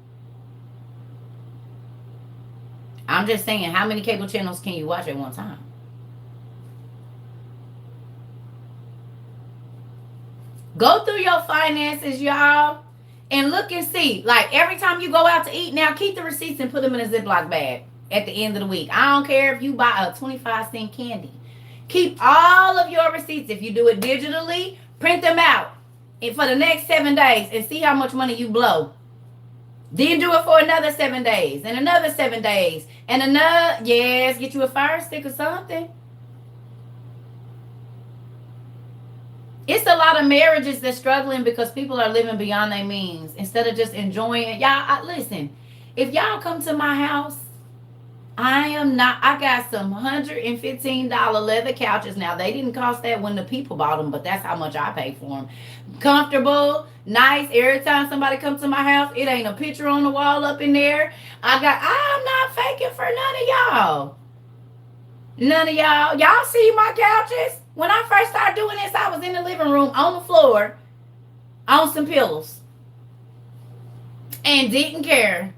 I'm just saying, how many cable channels can you watch at one time? Go through your finances, y'all, and look and see. Like, every time you go out to eat, now keep the receipts and put them in a Ziploc bag. At the end of the week. I don't care if you buy a 25-cent candy. Keep all of your receipts. If you do it digitally, print them out. for the next 7 days and see how much money you blow. Then do it for another 7 days and another 7 days and another. Yes, get you a fire stick or something. It's a lot of marriages that's struggling because people are living beyond their means instead of just enjoying it. Y'all, listen, if y'all come to my house, I got some $115 leather couches. Now, they didn't cost that when the people bought them, but that's how much I paid for them. Comfortable, nice. Every time somebody comes to my house, it ain't a picture on the wall up in there. I'm not faking for none of y'all. None of y'all. Y'all see my couches? When I first started doing this, I was in the living room on the floor on some pillows and didn't care.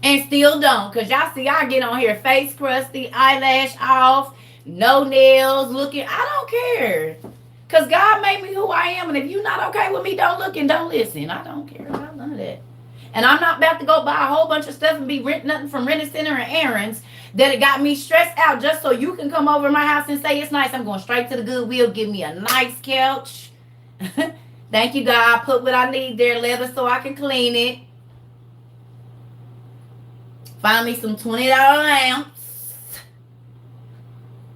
And still don't. Because y'all see I get on here face crusty, eyelash off, no nails, looking. I don't care. Because God made me who I am. And if you're not okay with me, don't look and don't listen. I don't care about none of that. And I'm not about to go buy a whole bunch of stuff and be rent nothing from Rent-A-Center and errands that it got me stressed out just so you can come over to my house and say it's nice. I'm going straight to the Goodwill, give me a nice couch. Thank you, God. Put what I need there, leather, so I can clean it. Find me some $20 lamps.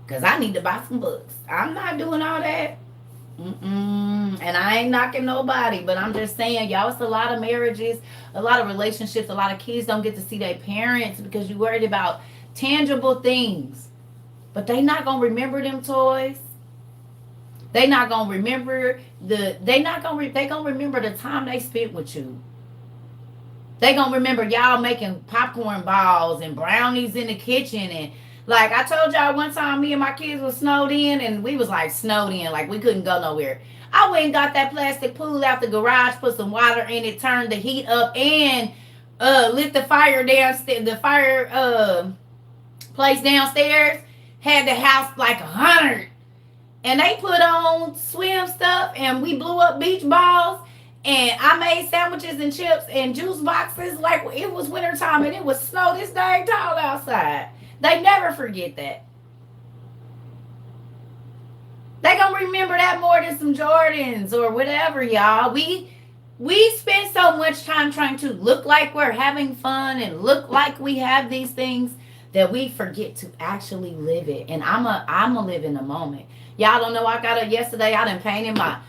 Because I need to buy some books. I'm not doing all that. And I ain't knocking nobody, but I'm just saying, y'all, it's a lot of marriages, a lot of relationships, a lot of kids don't get to see their parents because you're worried about tangible things. But they not going to remember them toys. They not going to remember they going to remember the time they spent with you. They going to remember y'all making popcorn balls and brownies in the kitchen. And like I told y'all one time, me and my kids was snowed in, and we was like snowed in, like we couldn't go nowhere. I went and got that plastic pool out the garage, put some water in it, turned the heat up, and lit the fire downstairs, the fire place downstairs. Had the house like 100. And they put on swim stuff, and we blew up beach balls. And I made sandwiches and chips and juice boxes like it was wintertime and it was snow this dang tall outside. They never forget that. They gonna remember that more than some Jordans or whatever, y'all. We spend so much time trying to look like we're having fun and look like we have these things that we forget to actually live it. And I'm a live in the moment. Y'all don't know, yesterday I done painted my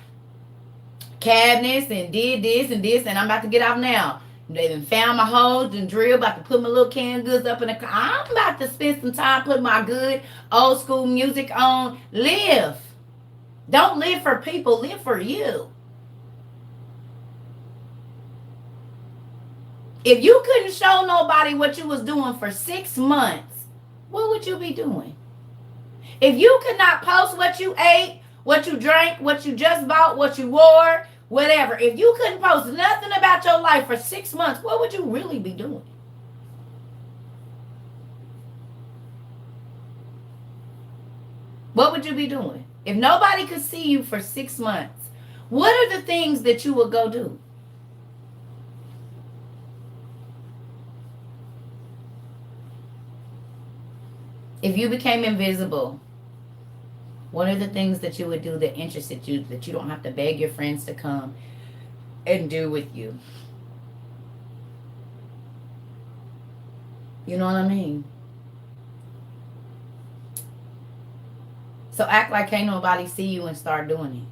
cabinets and did this and this, and I'm about to get out now. They done found my holes and drill, about to put my little canned goods up in the car. I'm about to spend some time putting my good old school music on. Live. Don't live for people, live for you. If you couldn't show nobody what you was doing for 6 months, what would you be doing? If you could not post what you ate, what you drank, what you just bought, what you wore, whatever. If you couldn't post nothing about your life for 6 months, what would you really be doing? What would you be doing? If nobody could see you for 6 months, what are the things that you would go do? If you became invisible, what are the things that you would do that interested you, that you don't have to beg your friends to come and do with you? You know what I mean? So act like can't nobody see you and start doing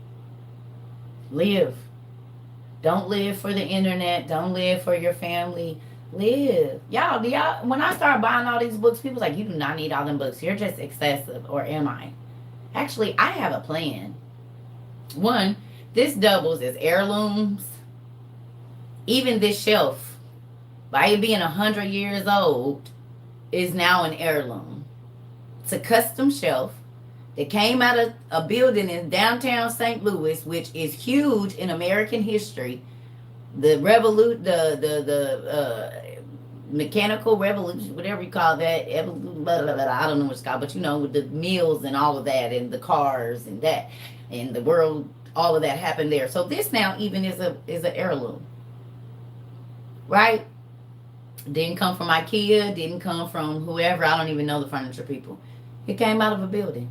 it. Live. Don't live for the internet. Don't live for your family. Live. Y'all, when I started buying all these books, people was like, you do not need all them books. You're just excessive. Or am I? Actually, I have a plan. One, this doubles as heirlooms. Even this shelf, by it being 100 years old, is now an heirloom. It's a custom shelf that came out of a building in downtown St. Louis, which is huge in American history. The mechanical revolution, whatever you call that, I don't know what it's called, but you know, with the mills and all of that, and the cars and that, and the world, all of that happened there. So this now even is an heirloom, right? Didn't come from IKEA, didn't come from whoever. I don't even know the furniture people. It came out of a building.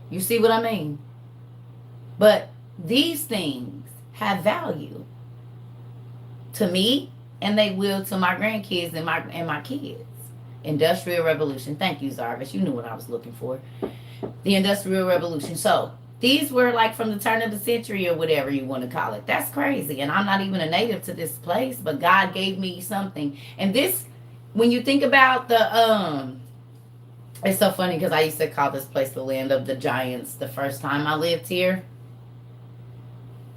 You see what I mean? But These things have value to me, and they will to my grandkids and my kids. Industrial Revolution. Thank you, Zarvis. You knew what I was looking for. The Industrial Revolution. So these were like from the turn of the century or whatever you want to call it. That's crazy. And I'm not even a native to this place, but God gave me something. And this, when you think about it's so funny because I used to call this place the land of the giants the first time I lived here.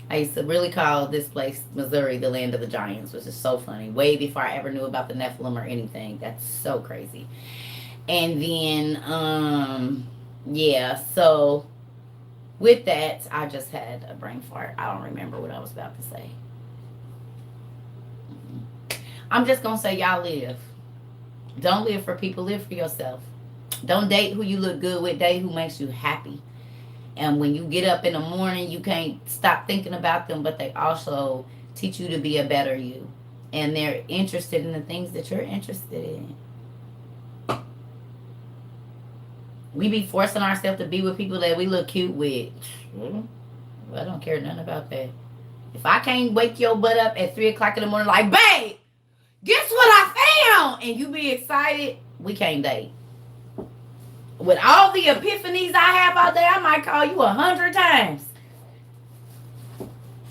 I used to really call this place, Missouri, the land of the giants, which is so funny. Way before I ever knew about the Nephilim or anything. That's so crazy. And then, yeah, so with that, I just had a brain fart. I don't remember what I was about to say. I'm just going to say, y'all live. Don't live for people, live for yourself. Don't date who you look good with, date who makes you happy. And when you get up in the morning, you can't stop thinking about them, but they also teach you to be a better you. And they're interested in the things that you're interested in. We be forcing ourselves to be with people that we look cute with. I don't care nothing about that. If I can't wake your butt up at 3 o'clock in the morning like, babe, guess what I found? And you be excited, we can't date. With all the epiphanies I have out there, I might call you 100 times.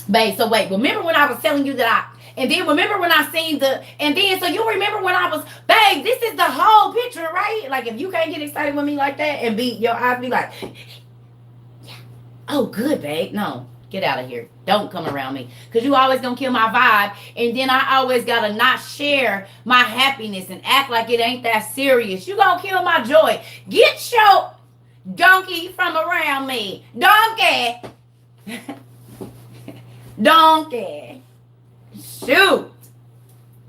Babe, so wait, remember when I was telling you that and then remember when I seen so you remember when I was, babe, this is the whole picture, right? Like if you can't get excited with me like that and your eyes be like, yeah, oh good, babe. No, get out of here. Don't come around me. Because you always gonna kill my vibe. And then I always gotta not share my happiness and act like it ain't that serious. You gonna kill my joy. Get your donkey from around me. Donkey. Donkey. Shoot.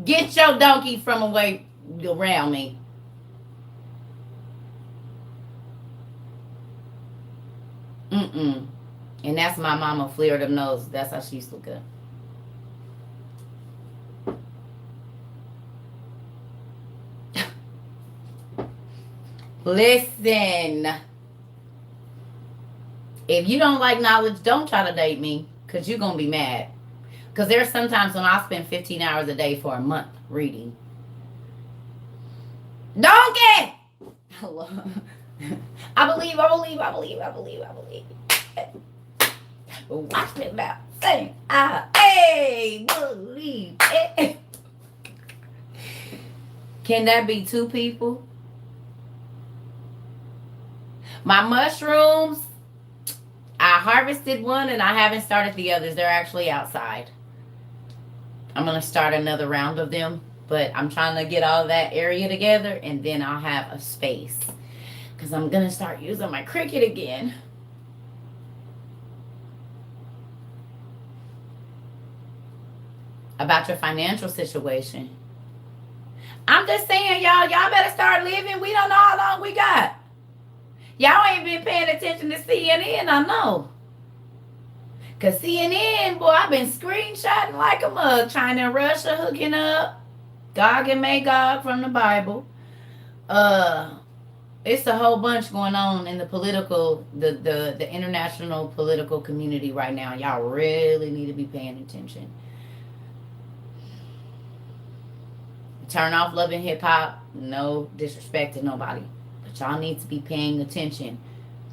Get your donkey from away around me. And that's my mama, Florida knows. That's how she used to look up. Listen. If you don't like knowledge, don't try to date me. Because you're going to be mad. Because there's sometimes when I spend 15 hours a day for a month reading. Donkey! I believe. Watch me now. Say, I believe it. Can that be two people? My mushrooms, I harvested one and I haven't started the others. They're actually outside. I'm going to start another round of them, but I'm trying to get all that area together and then I'll have a space because I'm going to start using my Cricut again. About your financial situation. I'm just saying, y'all better start living. We don't know how long we got. Y'all ain't been paying attention to CNN, I know. Because CNN, boy, I've been screenshotting like a mug. China and Russia hooking up. Gog and Magog from the Bible. It's a whole bunch going on in the political, the international political community right now. Y'all really need to be paying attention. Turn off Love and Hip Hop. No disrespect to nobody. But y'all need to be paying attention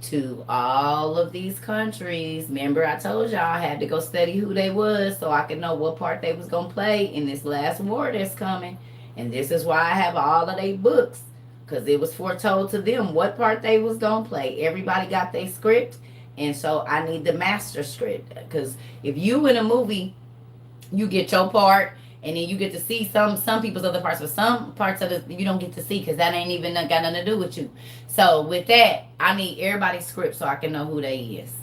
to all of these countries. Remember I told y'all I had to go study who they was so I could know what part they was going to play in this last war that's coming. And this is why I have all of their books. Because it was foretold to them what part they was going to play. Everybody got their script. And so I need the master script. Because if you in a movie, you get your part. And then you get to see some people's other parts, but some parts of it you don't get to see because that ain't even got nothing to do with you. So with that, I need everybody's script so I can know who they is.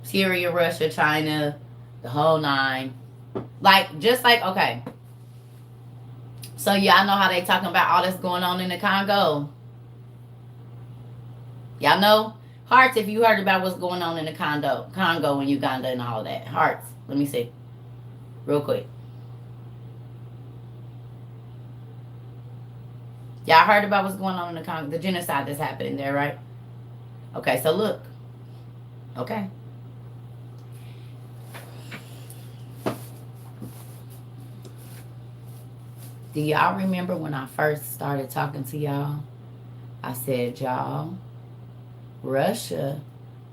Syria, Russia, China, the whole nine. Okay. So y'all know how they talking about all this going on in the Congo. Y'all know? Hearts, if you heard about what's going on in the Congo and Uganda and all that. Hearts. Let me see. Real quick. Y'all heard about what's going on in the Congo, the genocide that's happening there, right? Okay, so look. Okay. Do y'all remember when I first started talking to y'all? I said, y'all, Russia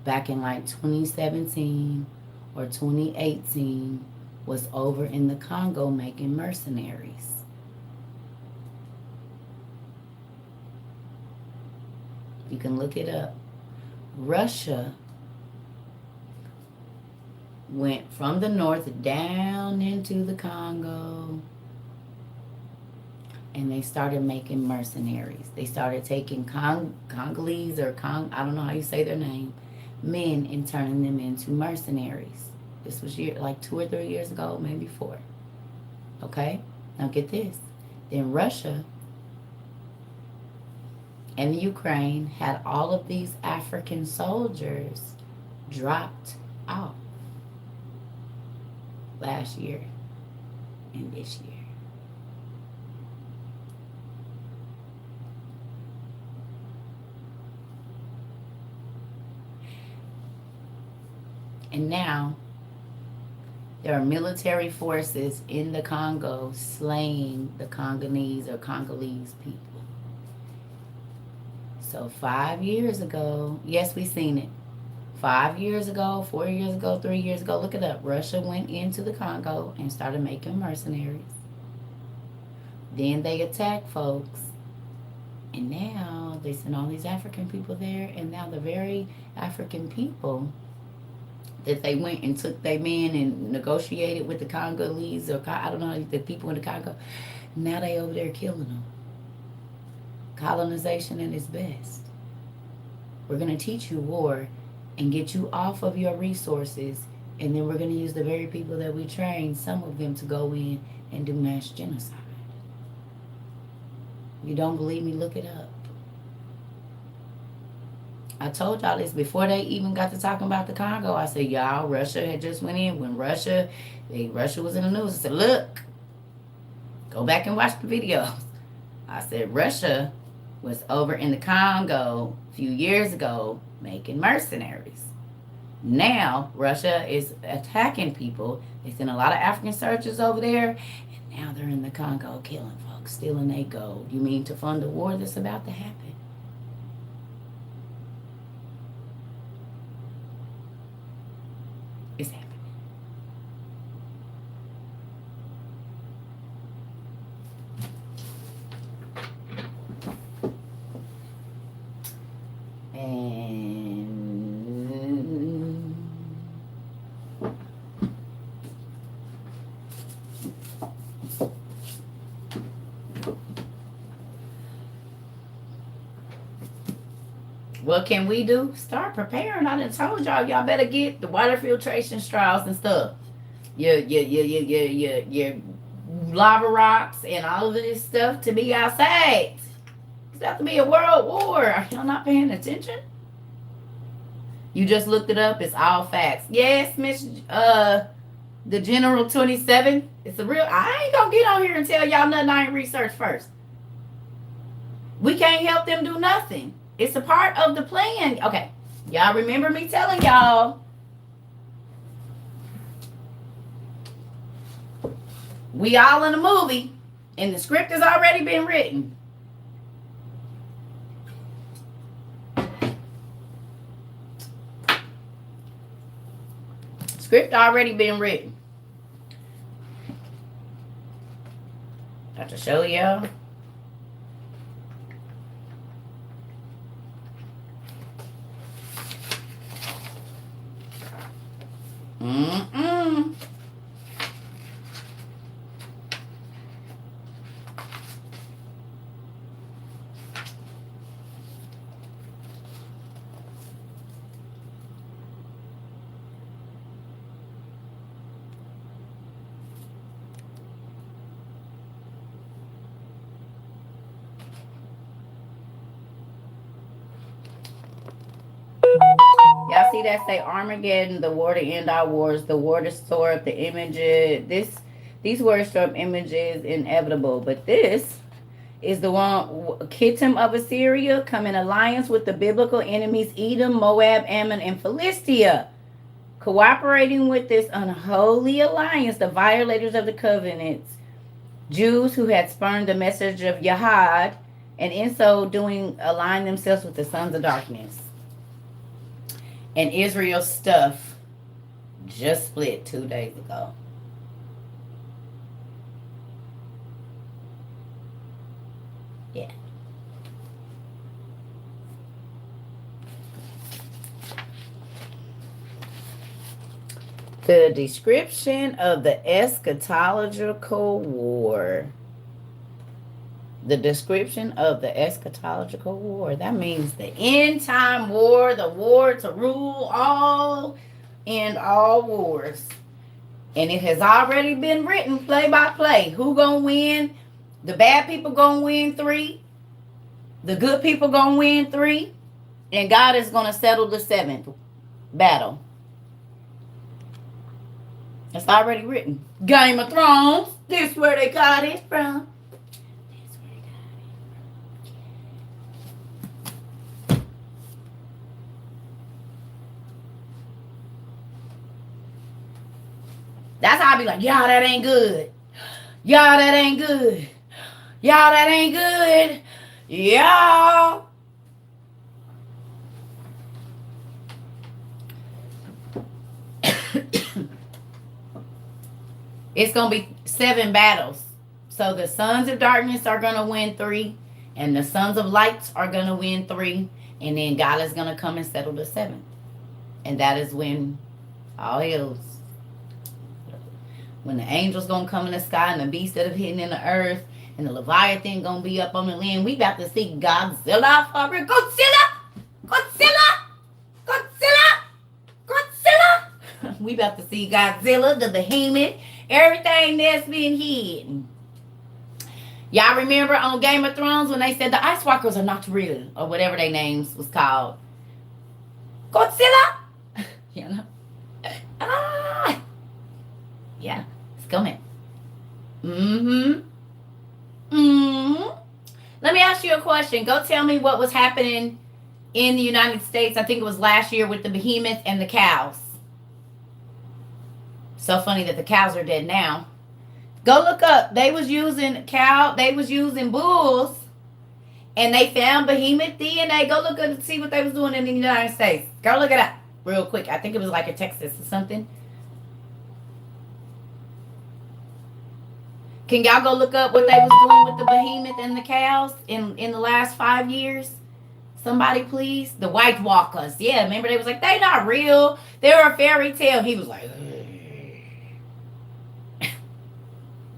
back in like 2017 or 2018 was over in the Congo making mercenaries. You can look it up. Russia went from the north down into the Congo, and they started making mercenaries. They started taking Congolese or I don't know how you say their name, men, and turning them into mercenaries. This was like 2 or 3 years ago, maybe 4. Okay? Now get this. Then Russia and the Ukraine had all of these African soldiers dropped off last year and this year. And now there are military forces in the Congo slaying the Congolese or Congolese people. So 5 years ago, yes, we seen it. 5 years ago, 4 years ago, 3 years ago, look it up. Russia went into the Congo and started making mercenaries. Then they attacked folks. And now they send all these African people there. And now the very African people that they went and took their men and negotiated with the Congolese, or I don't know, the people in the Congo, now they over there killing them. Colonization at its best. We're going to teach you war and get you off of your resources, and then we're going to use the very people that we train, some of them, to go in and do mass genocide. You don't believe me? Look it up. I told y'all this before they even got to talking about the Congo. I said, y'all, Russia had just went in. When Russia was in the news, I said, look, go back and watch the videos. I said, Russia was over in the Congo a few years ago making mercenaries. Now, Russia is attacking people. They sent a lot of African soldiers over there, and now they're in the Congo killing folks, stealing their gold. You mean to fund the war that's about to happen? It's happening. What can we do? Start preparing. I done told y'all better get the water filtration straws and stuff. Your lava rocks and all of this stuff to be outside. It's about to be a world war. Are y'all not paying attention? You just looked it up. It's all facts. Yes, Miss the General 27. It's a real. I ain't gonna get on here and tell y'all nothing I ain't researched first. We can't help them do nothing. It's a part of the plan. Okay. Y'all remember me telling y'all we all in a movie and the script has already been written. Script already been written. Got to show y'all. Mm-mm. Y'all see that say Armageddon, the war to end our wars, the war to store up the images. These words store up images inevitable, but this is the one Kittim of Assyria come in alliance with the biblical enemies Edom, Moab, Ammon, and Philistia. Cooperating with this unholy alliance, the violators of the covenants, Jews who had spurned the message of Yahad, and in so doing aligned themselves with the sons of darkness. And Israel's stuff just split 2 days ago. Yeah. The description of the eschatological war. The description of the eschatological war. That means the end time war, the war to rule all and all wars. And it has already been written play by play. Who gonna win? The bad people gonna win 3. The good people gonna win 3. And God is gonna settle the 7th battle. It's already written. Game of Thrones. This is where they got it from. That's how I be like, y'all, that ain't good. Y'all, that ain't good. Y'all, that ain't good. Y'all. It's going to be 7 battles. So the sons of darkness are going to win 3. And the sons of lights are going to win 3. And then God is going to come and settle the 7th. And that is when all hell's. When the angels going to come in the sky and the beasts that have hidden in the earth. And the Leviathan going to be up on the land. We about to see Godzilla. Godzilla! Godzilla! Godzilla! Godzilla! We about to see Godzilla, the behemoth. Everything that's been hidden. Y'all remember on Game of Thrones when they said the Ice Walkers are not real, or whatever their names was called? Godzilla! You know? Ah! Yeah, it's coming. Mm-hmm. Mm-hmm. Let me ask you a question. Go tell me what was happening in the United States. I think it was last year with the behemoth and the cows. So funny that the cows are dead now. Go look up. They was using bulls, and they found behemoth DNA. Go look up and see what they was doing in the United States. Go look it up real quick. I think it was like in Texas or something. Can y'all go look up what they was doing with the behemoth and the cows in the last 5 years? Somebody please. The White Walkers. Yeah, remember they was like, they not real. They're a fairy tale. He was like,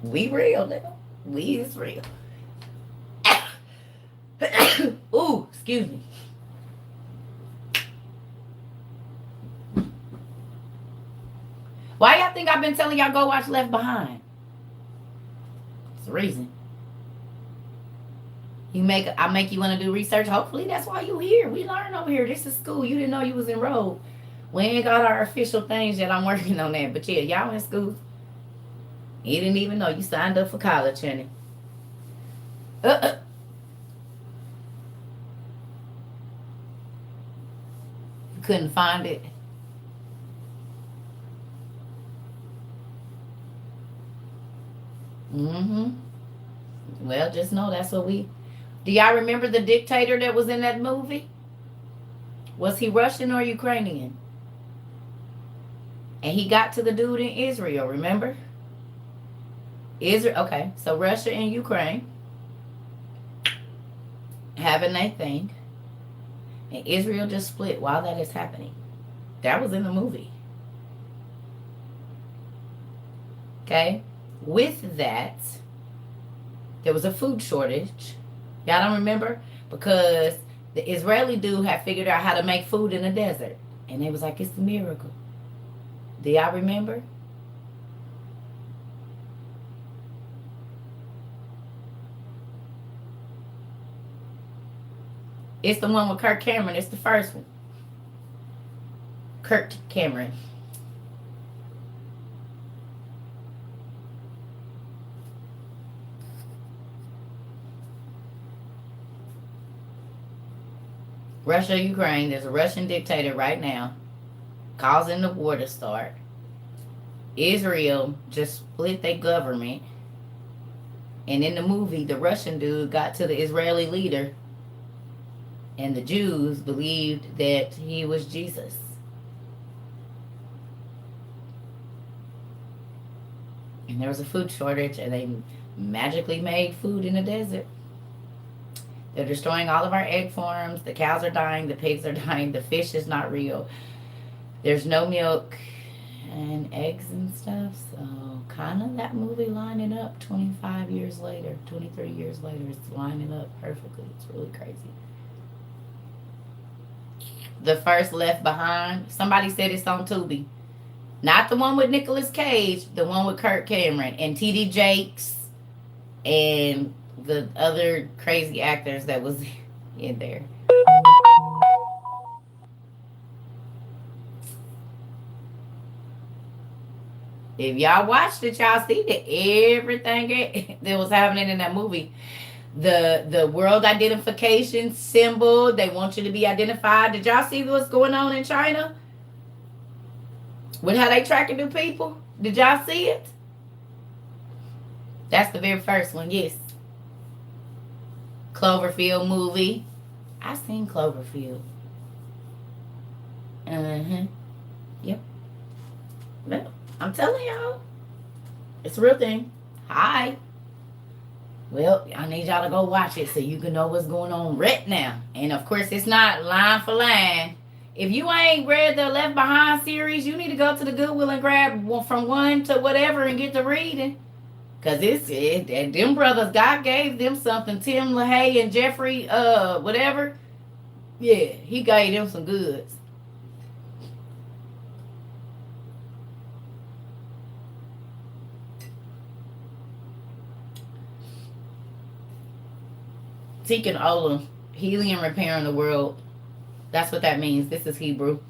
we real now. We is real. Ooh, excuse me. Why y'all think I've been telling y'all go watch Left Behind? It's the reason. I make you want to do research. Hopefully that's why you here. We learn over here. This is school. You didn't know you was enrolled. We ain't got our official things yet. I'm working on that. But yeah, y'all in school. You didn't even know you signed up for college, honey. You couldn't find it. Mm-hmm. Well, just know that's what we... Do y'all remember the dictator that was in that movie? Was he Russian or Ukrainian? And he got to the dude in Israel, remember? Israel, okay. So Russia and Ukraine having their thing. And Israel just split while that is happening. That was in the movie. Okay? With that, there was a food shortage. Y'all don't remember? Because the Israeli dude had figured out how to make food in the desert. And they was like, it's a miracle. Do y'all remember? It's the one with Kirk Cameron. It's the first one. Kirk Cameron. Russia, Ukraine. There's a Russian dictator right now causing the war to start. Israel just split their government. And in the movie, the Russian dude got to the Israeli leader, and the Jews believed that he was Jesus. And there was a food shortage, and they magically made food in the desert. They're destroying all of our egg farms. The cows are dying. The pigs are dying. The fish is not real. There's no milk and eggs and stuff. So kind of that movie lining up 25 years later, 23 years later. It's lining up perfectly. It's really crazy. The first Left Behind. Somebody said it's on Tubi. Not the one with Nicolas Cage. The one with Kirk Cameron and T.D. Jakes and the other crazy actors that was in there. If y'all watched it, y'all see that everything that was happening in that movie. The world identification symbol, they want you to be identified. Did y'all see what's going on in China? With how they tracking new people? Did y'all see it? That's the very first one, yes. Cloverfield movie. I seen Cloverfield. Yep. Well, I'm telling y'all. It's a real thing. Hi. Well, I need y'all to go watch it so you can know what's going on right now. And of course, it's not line for line. If you ain't read the Left Behind series, you need to go to the Goodwill and grab from one to whatever and get to reading. Because them brothers, God gave them something. Tim LaHaye and Jeffrey, whatever. Yeah, he gave them some goods. Tikkun Olam, healing and repairing the world. That's what that means. This is Hebrew.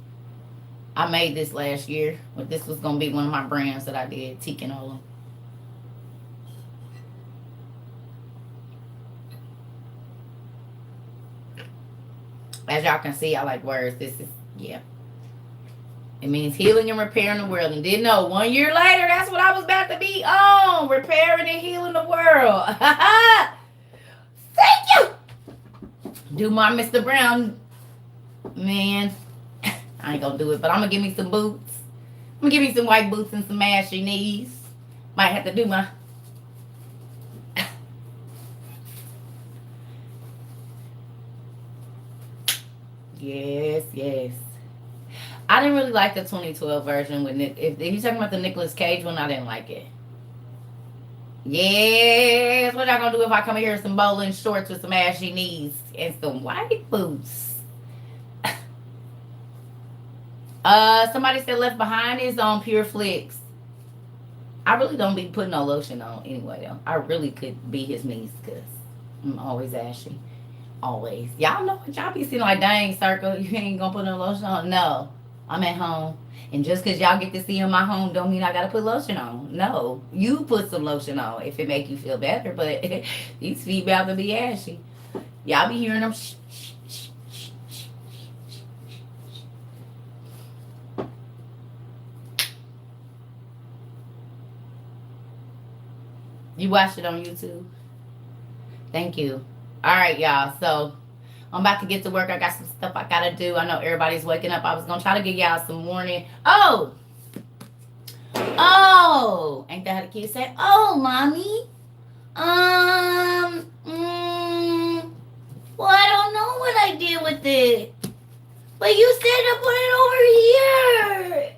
I made this last year, but this was going to be one of my brands that I did, Tikkun Olam. As y'all can see, I like words. This is, yeah. It means healing and repairing the world. And didn't know 1 year later, that's what I was about to be on. Repairing and healing the world. Thank you. Do my Mr. Brown. Man, I ain't gonna do it, but I'm gonna give me some boots. I'm gonna give me some white boots and some ashy knees. Might have to do my... Yes, yes. I didn't really like the 2012 version. If you're talking about the Nicolas Cage one, I didn't like it. Yes, what y'all gonna do if I come here in some bowling shorts with some ashy knees and some white boots? Somebody said Left Behind is on Pure Flix. I really don't be putting no lotion on anyway, though. I really could be his niece because I'm always ashy. Always. Y'all know what y'all be seeing like, dang, Circle, you ain't gonna put no lotion on? No, I'm at home. And just because y'all get to see in my home don't mean I gotta put lotion on. No, you put some lotion on if it make you feel better. But these feet about to be ashy. Y'all be hearing them. Shh, shh, shh, shh, shh, shh. You watched it on YouTube? Thank you. All right, y'all. So I'm about to get to work. I got some stuff I gotta do. I know everybody's waking up. I was gonna try to give y'all some morning. Oh, ain't that how the kids say? Oh, mommy. Well, I don't know what I did with it. But you said to put it over here.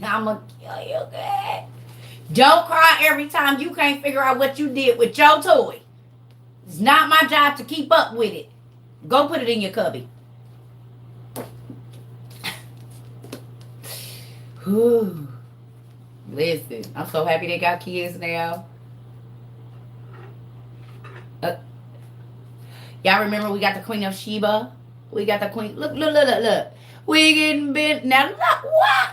I'm gonna kill you, okay? Don't cry every time you can't figure out what you did with your toy. It's not my job to keep up with it. Go put it in your cubby. Whew. Listen, I'm so happy they got kids now. Y'all remember we got the Queen of Sheba? We got the Queen. Look. We getting bent. Now look, what?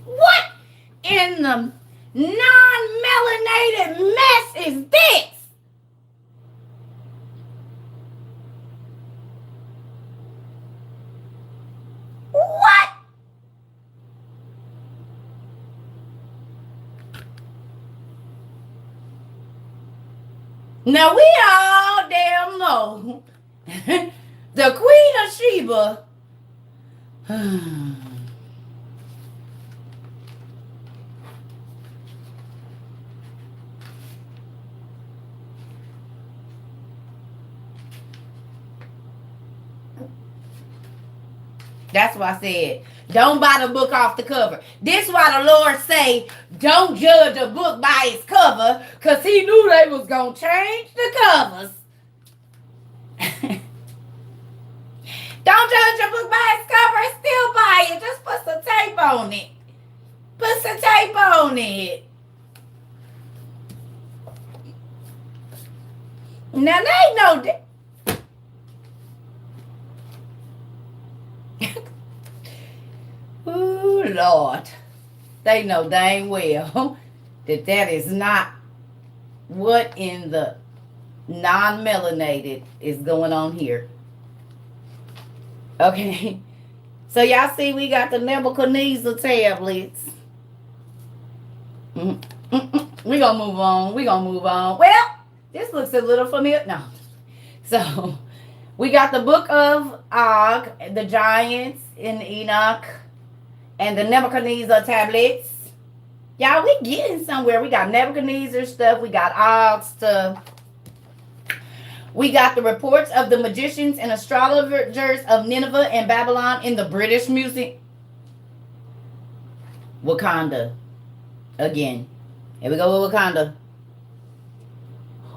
What in the non-melanated mess is this? Now we all damn know the Queen of Sheba. That's why I said, don't buy the book off the cover. This why the Lord say, don't judge a book by its cover, because he knew they was going to change the covers. Don't judge a book by its cover. Still buy it. Just put some tape on it. Put some tape on it. Now, they know that. Ooh, Lord. They know dang well that that is not what in the non-melanated is going on here. Okay. So y'all see we got the Nebuchadnezzar tablets. We're going to move on. We're going to move on. Well, this looks a little familiar. No. So we got the book of Og, the giants in Enoch, and the Nebuchadnezzar tablets. Y'all, we getting somewhere. We got Nebuchadnezzar stuff. We got Og stuff. We got the reports of the magicians and astrologers of Nineveh and Babylon in the British Museum. Wakanda. Again. Here we go with Wakanda.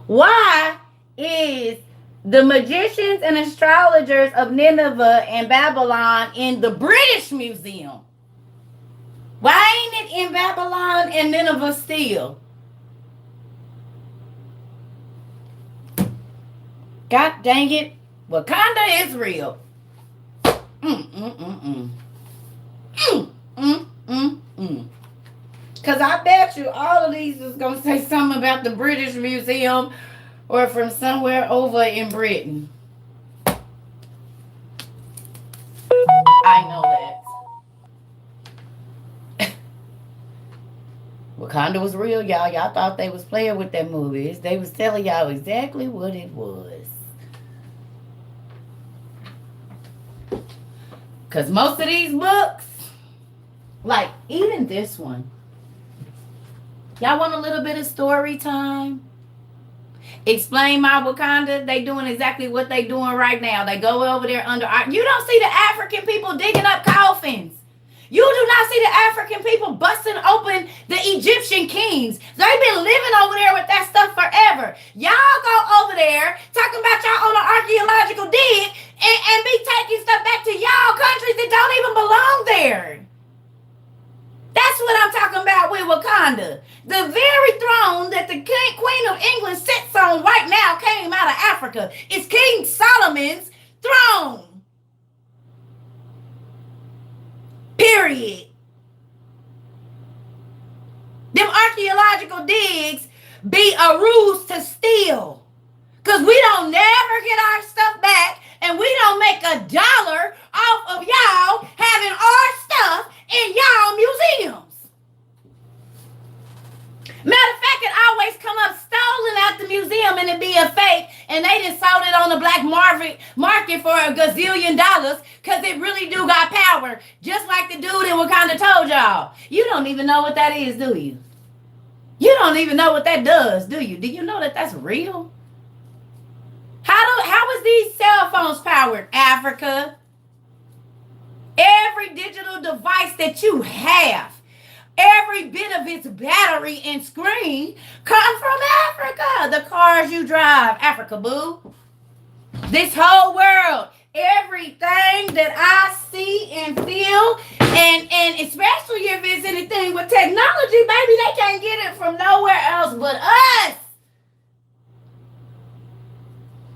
Why is the magicians and astrologers of Nineveh and Babylon in the British Museum? Why ain't it in Babylon and Nineveh still? God dang it. Wakanda is real. Because I bet you all of these is going to say something about the British Museum or from somewhere over in Britain. I know that. Wakanda was real, y'all. Y'all thought they was playing with that movie. They was telling y'all exactly what it was. Because most of these books, like even this one, y'all want a little bit of story time? Explain my Wakanda. They doing exactly what they doing right now. They go over there under. You don't see the African people digging up coffins. You do not see the African people busting open the Egyptian kings. They've been living over there with that stuff forever. Y'all go over there talking about y'all on an archaeological dig and be taking stuff back to y'all countries that don't even belong there. That's what I'm talking about with Wakanda. The very throne that the Queen of England sits on right now came out of Africa. It's King Solomon's throne. Period. Them archaeological digs be a ruse to steal. Because we don't never get our stuff back and we don't make $1 off of y'all having our stuff in y'all museums. Matter of fact, it always come up stolen out the museum and it be a fake and they just sold it on the black market for $1 gazillion because it really do got power. Just like the dude in Wakanda told y'all. You don't even know what that is, do you? You don't even know what that does, do you? Do you know that that's real? How is these cell phones powered, Africa? Every digital device that you have, every bit of its battery and screen come from Africa. The cars you drive, Africa, boo. This whole world, everything that I see and feel, and especially if it's anything with technology, baby, they can't get it from nowhere else but us.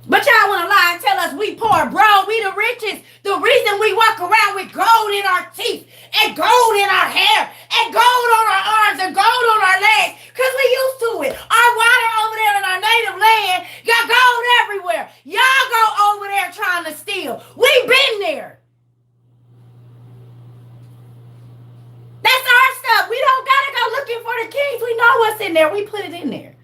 But y'all want to lie and tell us we poor, bro. We the richest. The reason we walk around with gold in our teeth and gold in our hair and gold on our arms and gold on our legs because we used to it. Our water over there in our native land got gold everywhere. Y'all go over there trying to steal. We been there. That's our stuff. We don't got to go looking for the kings. We know what's in there. We put it in there.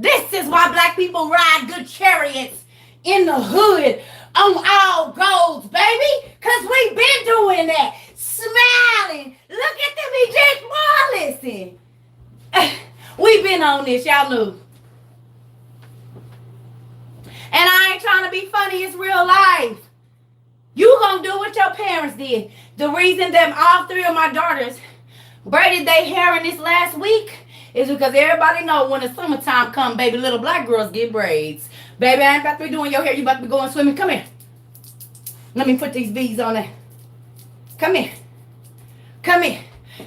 This is why black people ride good chariots in the hood on all goals, baby. Because we've been doing that. Smiling. Look at them eject more. Listen. We've been on this. Y'all knew. And I ain't trying to be funny. It's real life. You gonna do what your parents did. The reason that all three of my daughters braided their hair in this last week is because everybody know when the summertime come, baby, little black girls get braids. Baby, I ain't about to be doing your hair. You about to be going swimming. Come here. Let me put these beads on there. Come here. Come here.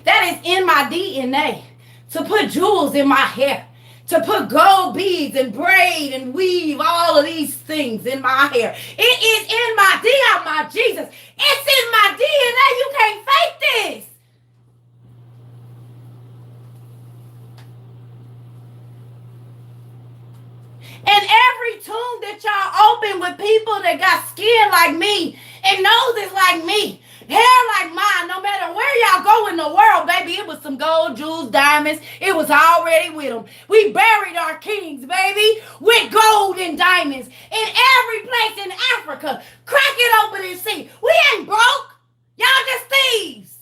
That is in my DNA. To put jewels in my hair. To put gold beads and braid and weave all of these things in my hair. It is in my DNA, my Jesus. It's in my DNA. You can't fake this. And every tune that y'all open with people that got skin like me and noses like me, hair like mine, no matter where y'all go in the world, baby, it was some gold, jewels, diamonds. It was already with them. We buried our kings, baby, with gold and diamonds in every place in Africa. Crack it open and see. We ain't broke. Y'all just thieves.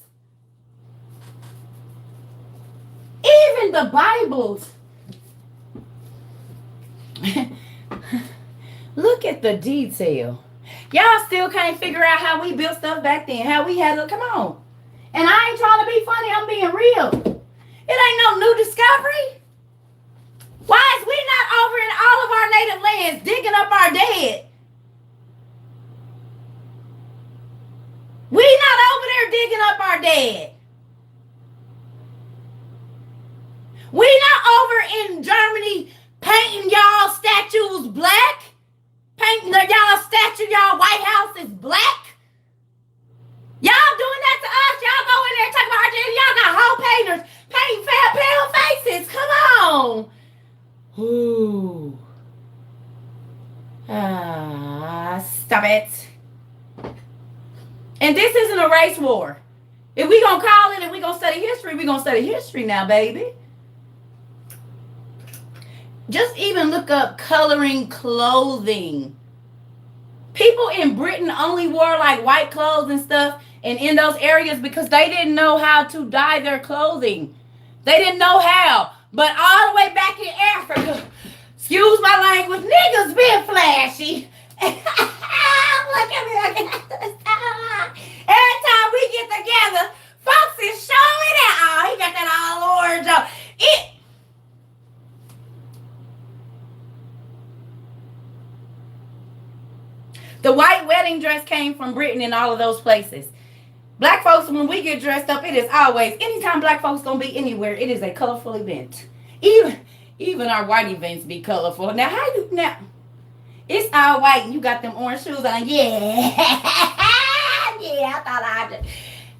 Even the Bibles. Look at the detail. Y'all still can't figure out how we built stuff back then. How we had to, come on. And I ain't trying to be funny. I'm being real. It ain't no new discovery. Why is we not over in all of our native lands digging up our dead? We not over there digging up our dead. We not over in Germany painting y'all statues black. Painting y'all statue, y'all White House is black. Y'all doing that to us. Y'all go in there talking about Argentina. Y'all got whole painters painting pale faces. Come on. Ooh. Stop it. And this isn't a race war. If we gonna call it and we gonna study history, we gonna study history now, baby. Just even look up coloring clothing. People in Britain only wore like white clothes and stuff and in those areas because they didn't know how to dye their clothing. They didn't know how. But all the way back in Africa, excuse my language, niggas been flashy. Look at me. Every time we get together, folks is showing that. Oh, he got that all orange on. The white wedding dress came from Britain and all of those places. Black folks, when we get dressed up, it is always, anytime black folks gonna be anywhere, it is a colorful event. Even our white events be colorful. Now, it's all white and you got them orange shoes on. Yeah. Yeah, I thought I'd just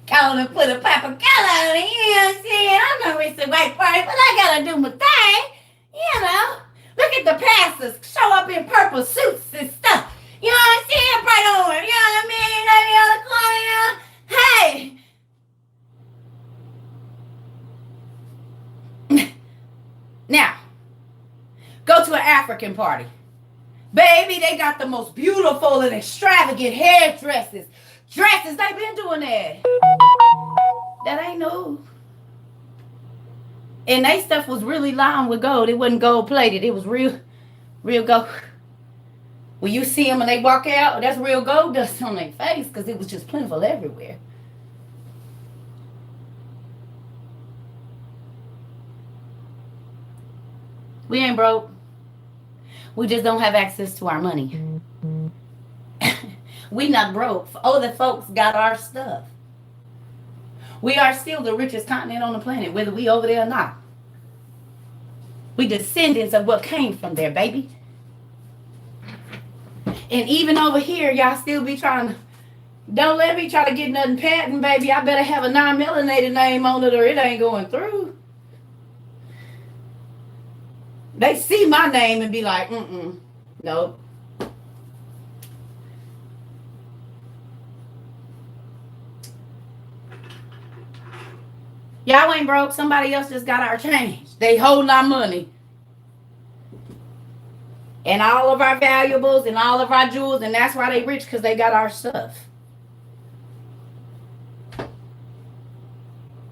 go and put a pop of color on it. You know what I'm saying? I know it's a white party, but I gotta do my thing. You know, look at the pastors show up in purple suits and stuff. You know what I'm saying? Bright orange. You know what I mean? Hey. Now, go to an African party. Baby, they got the most beautiful and extravagant hairdresses. Dresses, they been doing that. That ain't new. And they stuff was really lined with gold. It wasn't gold plated. It was real gold. When you see them and they walk out, that's real gold dust on their face because it was just plentiful everywhere. We ain't broke. We just don't have access to our money. We not broke. Other folks got our stuff. We are still the richest continent on the planet, whether we over there or not. We descendants of what came from there, baby. And even over here, y'all still be trying to, don't let me try to get nothing patent, baby. I better have a non-melanated name on it or it ain't going through. They see my name and be like, nope. Y'all ain't broke. Somebody else just got our change. They holding our money. and all of our valuables and all of our jewels, and that's why they rich, because they got our stuff.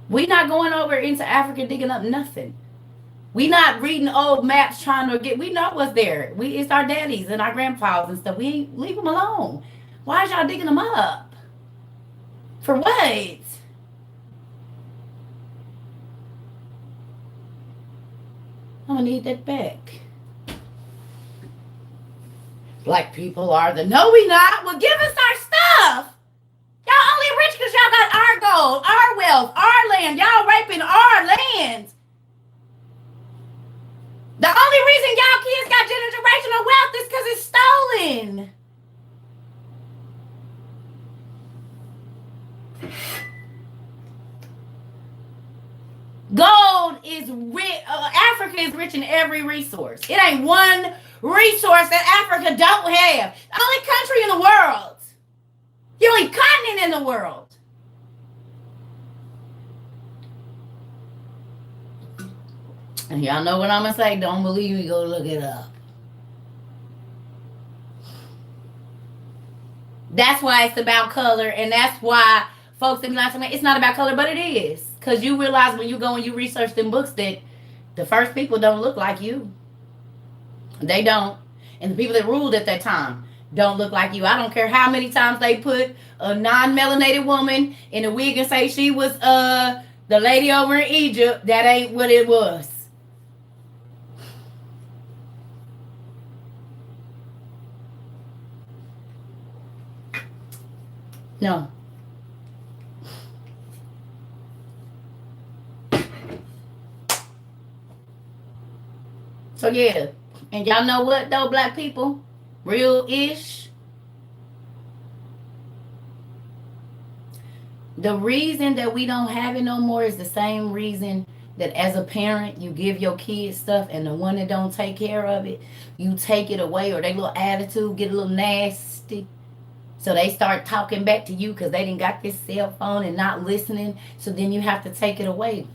We not going over into Africa digging up nothing. We not reading old maps trying to get. We know what's there. It's our daddies and our grandfathers and stuff. We ain't leave them alone. Why is y'all digging them up? For what? I'm gonna need that back. Black people are the. No, we not. Well, give us our stuff. Y'all only rich because y'all got our gold, our wealth, our land. Y'all raping our land. The only reason y'all kids got generational wealth is because it's stolen. Gold is rich. Africa is rich in every resource. It ain't one resource that Africa don't have. The only country in the world. The only continent in the world. And y'all know what I'm going to say. Don't believe me, go look it up. That's why it's about color, and that's why folks in not it's not about color, but it is. Because you realize when you go and you research them books that the first people don't look like you. They don't. And the people that ruled at that time don't look like you. I don't care how many times they put a non-melanated woman in a wig and say she was the lady over in Egypt. That ain't what it was. No. So yeah. And y'all know what though, black people? Real-ish. The reason that we don't have it no more is the same reason that as a parent you give your kids stuff, and the one that don't take care of it, you take it away, or their little attitude get a little nasty. So they start talking back to you because they didn't got this cell phone and not listening. So then you have to take it away.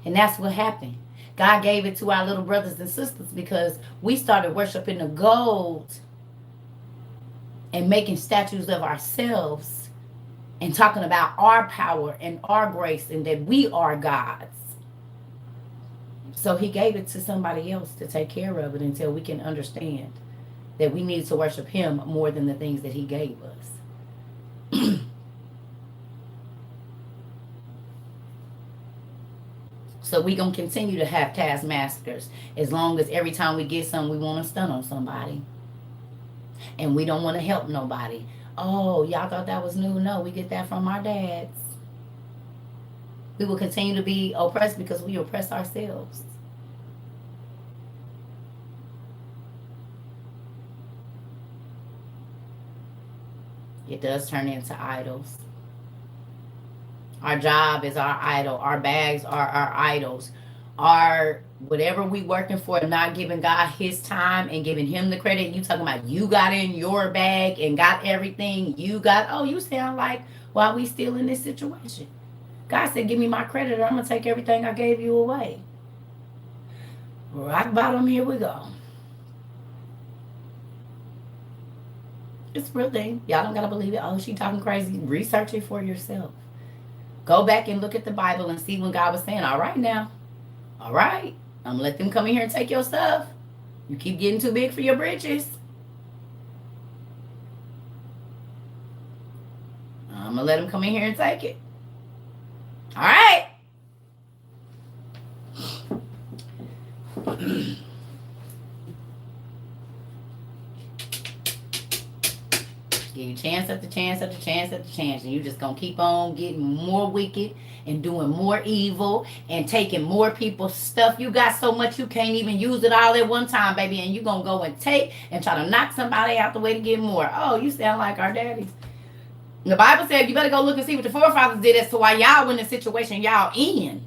And that's what happened. God gave it to our little brothers and sisters because we started worshiping the gold and making statues of ourselves and talking about our power and our grace and that we are gods. So he gave it to somebody else to take care of it until we can understand that we need to worship him more than the things that he gave us. So we going to continue to have taskmasters as long as every time we get something, we want to stun on somebody. And we don't want to help nobody. Oh, y'all thought that was new? No, we get that from our dads. We will continue to be oppressed because we oppress ourselves. It does turn into idols. Our job is our idol. Our bags are our idols. Our whatever we working for, not giving God his time and giving him the credit. You talking about you got in your bag and got everything you got. Oh, you sound like why we still in this situation. God said, give me my credit or I'm going to take everything I gave you away. Rock bottom, here we go. It's a real thing. Y'all don't got to believe it. Oh, she talking crazy. Research it for yourself. Go back and look at the Bible and see when God was saying, all right now. All right. I'm going to let them come in here and take your stuff. You keep getting too big for your britches. I'm going to let them come in here and take it. All right. Give you chance after chance after chance after chance, and you just gonna keep on getting more wicked and doing more evil and taking more people's stuff. You got so much you can't even use it all at one time, baby, and you gonna go and take and try to knock somebody out the way to get more. Oh, you sound like our daddies. The Bible said you better go look and see what the forefathers did as to why y'all in the situation y'all in.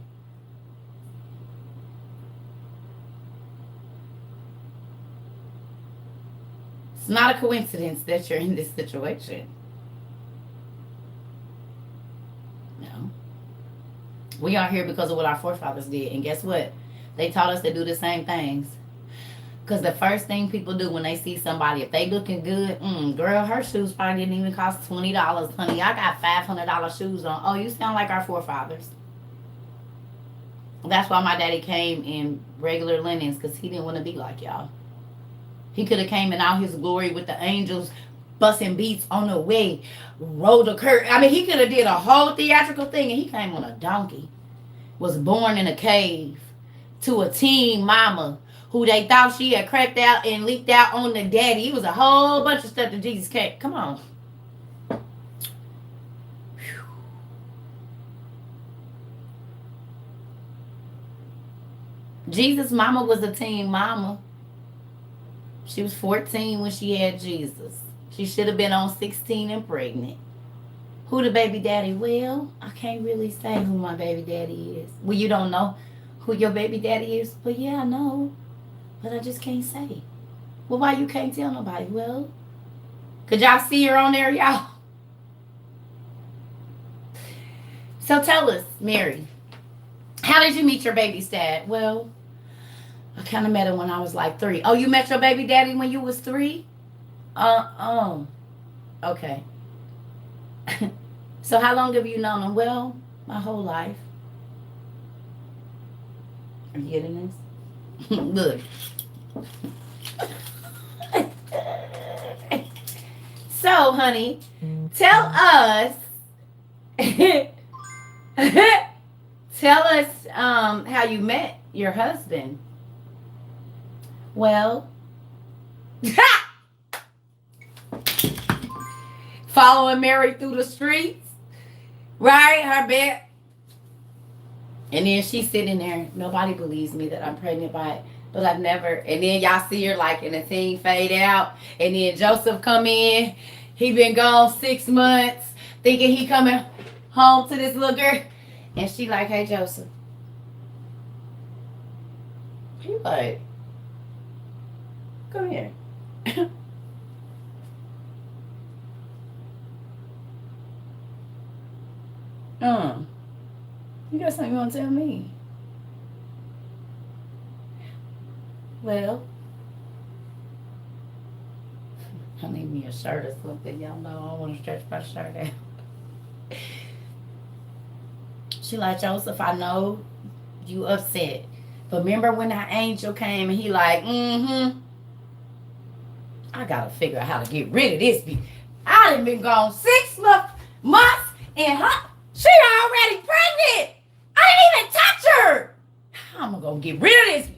It's not a coincidence that you're in this situation. No. We are here because of what our forefathers did. And guess what? They taught us to do the same things. Because the first thing people do when they see somebody, if they looking good, girl, her shoes probably didn't even cost $20, honey. I got $500 shoes on. Oh, you sound like our forefathers. That's why my daddy came in regular linens, because he didn't want to be like y'all. He could have came in all his glory with the angels busting beats on the way, rolled a curtain. I mean, he could have did a whole theatrical thing, and he came on a donkey. Was born in a cave to a teen mama who they thought she had cracked out and leaked out on the daddy. It was a whole bunch of stuff that Jesus came. Come on. Jesus' mama was a teen mama. She was 14 when she had Jesus. She should have been on 16 and pregnant. Who the baby daddy? Well, I can't really say who my baby daddy is. Well, you don't know who your baby daddy is? But yeah, I know. But I just can't say. Well, why you can't tell nobody? Well, could y'all see her on there, y'all? So tell us, Mary, how did you meet your baby's dad? Well, I kind of met him when I was like 3. Oh, you met your baby daddy when you was 3? Okay. So how long have you known him? Well, my whole life. Are you getting this? Look. So, honey, tell us tell us how you met your husband. Well, following Mary through the streets, right? Her bed. And then she's sitting there. Nobody believes me that I'm pregnant by it. But I've never. And then y'all see her like in the thing fade out. And then Joseph come in. He been gone 6 months. Thinking he coming home to this little girl. And she like, hey, Joseph. He like, come here. You got something you want to tell me? Well, I need me a shirt or something. Y'all know I don't want to stretch my shirt out. She like, Joseph, I know you upset. But remember when that angel came and he like, I got to figure out how to get rid of this bitch. I done been gone 6 months and she already pregnant. I didn't even touch her. How am I going to get rid of this?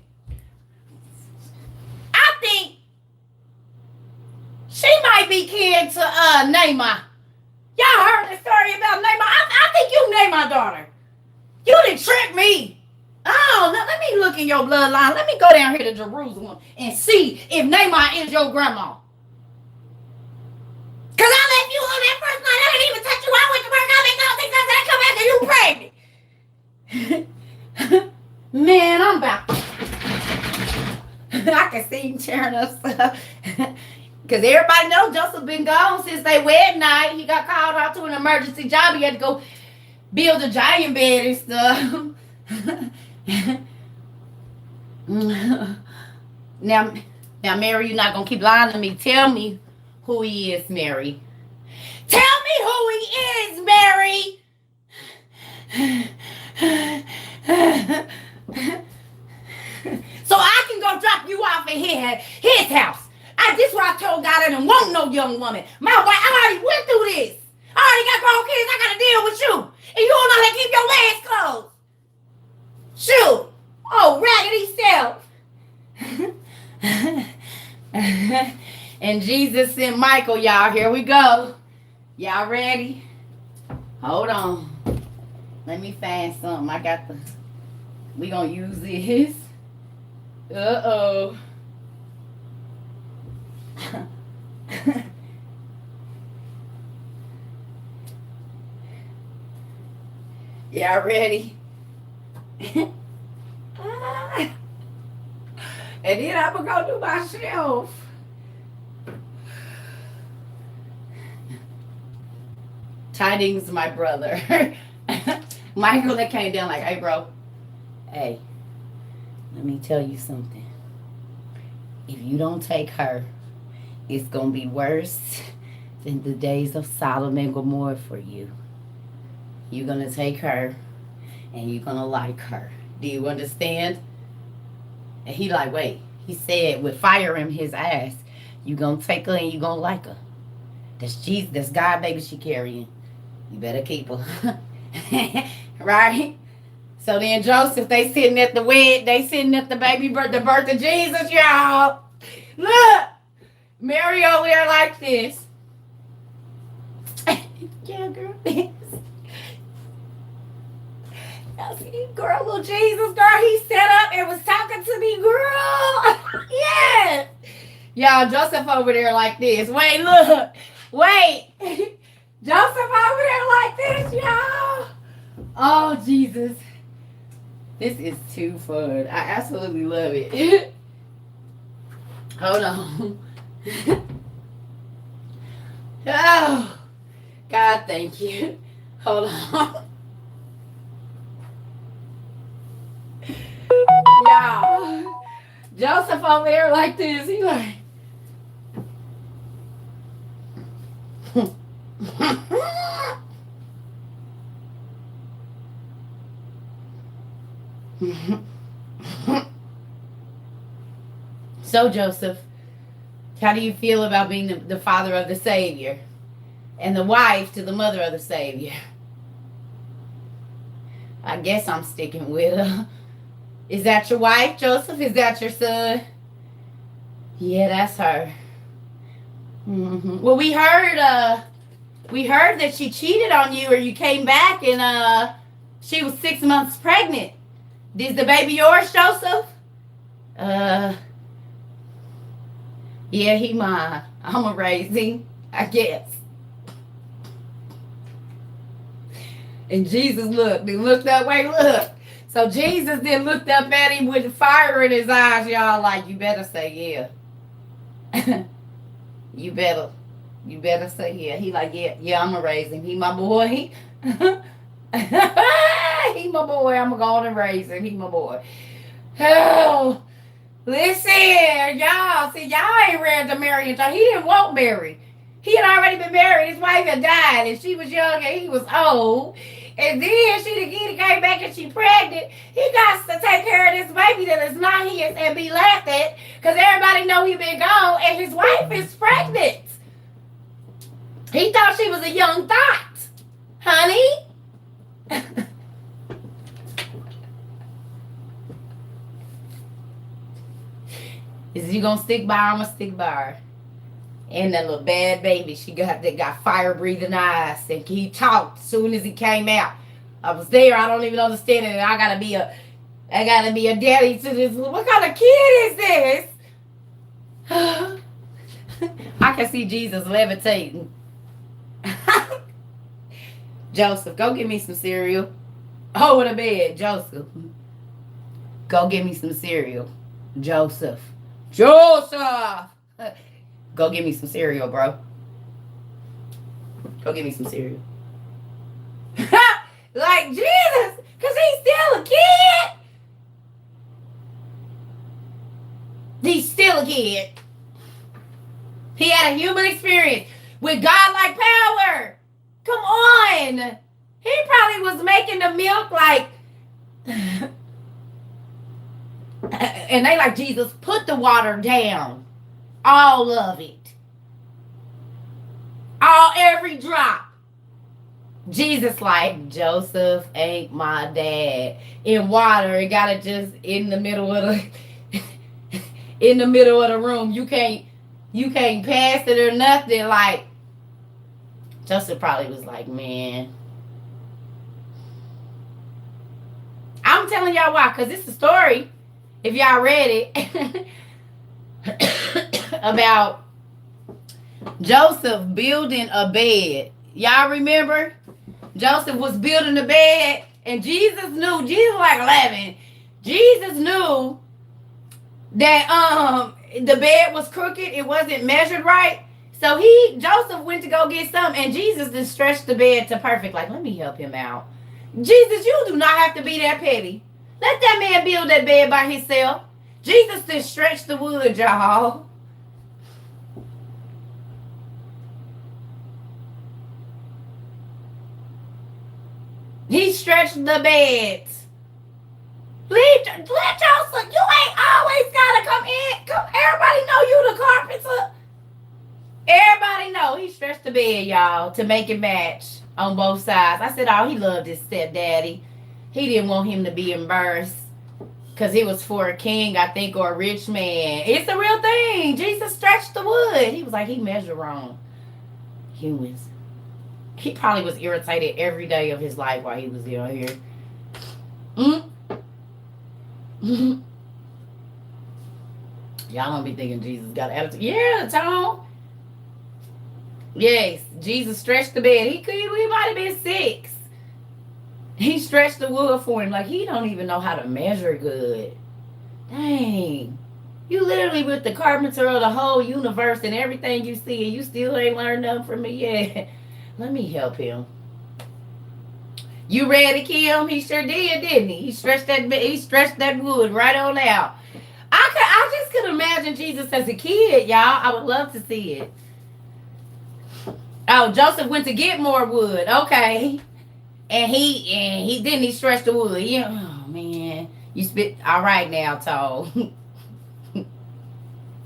I think she might be kin to Neymar. Y'all heard the story about Neymar? I think you Neymar daughter. You didn't trick me. Oh, let me look in your bloodline. Let me go down here to Jerusalem and see if Neymar is your grandma. Because I left you on that first night. I didn't even touch you. I went to work. I made all things. I come back and you pregnant. Man, I'm about. I can see him tearing up stuff. Because everybody knows Joseph been gone since they wedding night. He got called out to an emergency job. He had to go build a giant bed and stuff. Now, Mary, you're not going to keep lying to me. Tell me who he is, Mary. Tell me who he is, Mary. So I can go drop you off at his house. This is what I told God I didn't want no young woman. My wife, I already went through this. I already got grown kids. I got to deal with you. And you don't know how to keep your legs closed. Shoot. Oh, raggedy self. And Jesus sent Michael, y'all. Here we go. Y'all ready? Hold on. Let me find something. We gonna use this. Uh-oh. Y'all ready? And then I'm gonna go do my shelf. Tidings, my brother. Michael that came down like, hey, bro. Hey, let me tell you something. If you don't take her, it's going to be worse than the days of Sodom and Gomorrah for you. You're going to take her and you're going to like her. Do you understand? And he like, wait. He said with fire in his eyes, you going to take her and you going to like her. That's Jesus. That's God, baby, she carrying. You better keep her. Right? So then Joseph, they sitting at the wedding. They sitting at the the birth of Jesus, y'all. Look. Mary over there like this. Yeah, girl. Y'all see, girl, little Jesus, girl, he sat up and was talking to me, girl. Yeah. Y'all, Joseph over there like this. Wait, look. Wait. Joseph over there like this, y'all. Oh, Jesus. This is too fun. I absolutely love it. Hold on. Oh, God, thank you. Hold on. Y'all, Joseph over there like this. He like. So, Joseph, how do you feel about being the father of the Savior and the wife to the mother of the Savior? I guess I'm sticking with her. Is that your wife, Joseph? Is that your son? Yeah, that's her. Mm-hmm. Well, we heard that she cheated on you, or you came back and she was 6 months pregnant. Is the baby yours, Joseph? Yeah, he mine. I'm a raising, I guess. And Jesus looked. He looked that way, look. So Jesus then looked up at him with fire in his eyes, y'all, like, you better say yeah. You better say yeah. He like, yeah, I'm gonna raise him. He my boy. He my boy. I'm gonna go on and raise him. He my boy. Oh, listen, y'all. See, y'all ain't ready to marry him. He didn't want Mary. He had already been married. His wife had died, and she was young, and he was old. And then she again came back and she pregnant. He got to take care of this baby that is not his and be laughed at because everybody know he been gone and his wife is pregnant. He thought she was a young thought. Honey? Is you gonna stick by her? I'm gonna stick by her. And that little bad baby, that got fire breathing eyes, and he talked as soon as he came out. I was there. I don't even understand it. I gotta be a daddy to this. What kind of kid is this? I can see Jesus levitating. Joseph, go get me some cereal. Over the bed, Joseph. Go get me some cereal, Joseph. Go get me some cereal, bro. Go get me some cereal. Like Jesus, because he's still a kid. He's still a kid. He had a human experience with God-like power. Come on. He probably was making the milk like... And they like, Jesus, put the water down. All of it. Every drop. Jesus like, Joseph ain't my dad. In water, it gotta just in the middle of the room. You can't pass it or nothing. Like, Joseph probably was like, man. I'm telling y'all why, because it's a story, if y'all read it, about Joseph building a bed. Y'all remember? Joseph was building a bed, and Jesus knew, Jesus like 11. Jesus knew that the bed was crooked. It wasn't measured right. So Joseph went to go get some, and Jesus just stretched the bed to perfect. Like, let me help him out. Jesus, you do not have to be that petty. Let that man build that bed by himself. Jesus did stretch the wood, y'all. He stretched the bed. Let Joseph, you ain't always gotta come in. Come, everybody know you the carpenter. Everybody know he stretched the bed, y'all, to make it match on both sides. I said, oh, he loved his stepdaddy. He didn't want him to be embarrassed because it was for a king, I think, or a rich man. It's a real thing. Jesus stretched the wood. He was like, he measured wrong. Humans. He probably was irritated every day of his life while he was here. Mm-hmm. Y'all don't be thinking Jesus got attitude. Yeah, Tom. Yes, Jesus stretched the bed. We might have been 6. He stretched the wood for him. Like, he don't even know how to measure good. Dang. You literally with the carpenter of the whole universe and everything you see, and you still ain't learned nothing from me yet. Let me help him. You ready, Kim? He sure did, didn't he? He stretched that wood right on out. I just could imagine Jesus as a kid, y'all. I would love to see it. Oh, Joseph went to get more wood. Okay. And he stretched the wood. Yeah. Oh man. You spit all right now, Toe.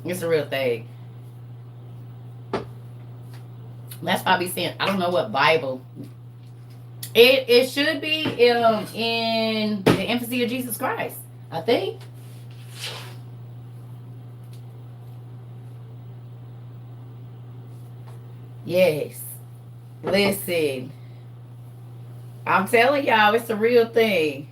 It's a real thing. That's why I be saying I don't know what Bible. It should be in the infancy of Jesus Christ, I think. Yes. Listen. I'm telling y'all, it's a real thing.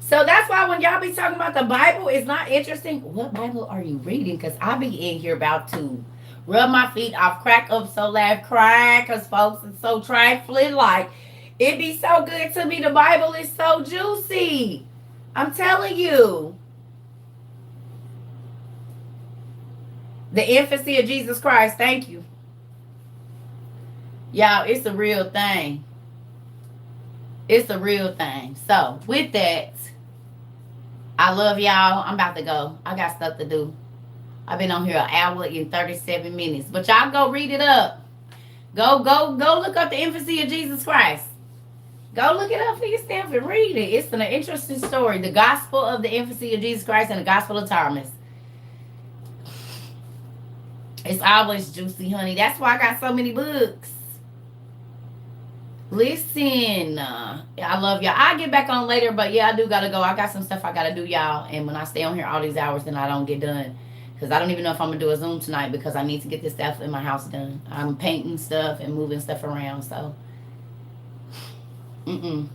So that's why when y'all be talking about the Bible, it's not interesting. What Bible are you reading? Because I be in here about to rub my feet off, crack up so loud, crying because folks are so trifling. Like, it be so good to me. The Bible is so juicy. I'm telling you. The infancy of Jesus Christ. Thank you. Y'all, it's a real thing. It's a real thing. So, with that, I love y'all. I'm about to go. I got stuff to do. I've been on here an hour and 37 minutes. But y'all go read it up. Go look up the infancy of Jesus Christ. Go look it up for yourself and read it. It's an interesting story. The gospel of the infancy of Jesus Christ and the gospel of Thomas. It's always juicy, honey. That's why I got so many books. Listen, I love y'all. I'll get back on later, but yeah, I do gotta go. I got some stuff I gotta do, y'all. And when I stay on here all these hours, then I don't get done. Because I don't even know if I'm gonna do a Zoom tonight because I need to get this stuff in my house done. I'm painting stuff and moving stuff around, so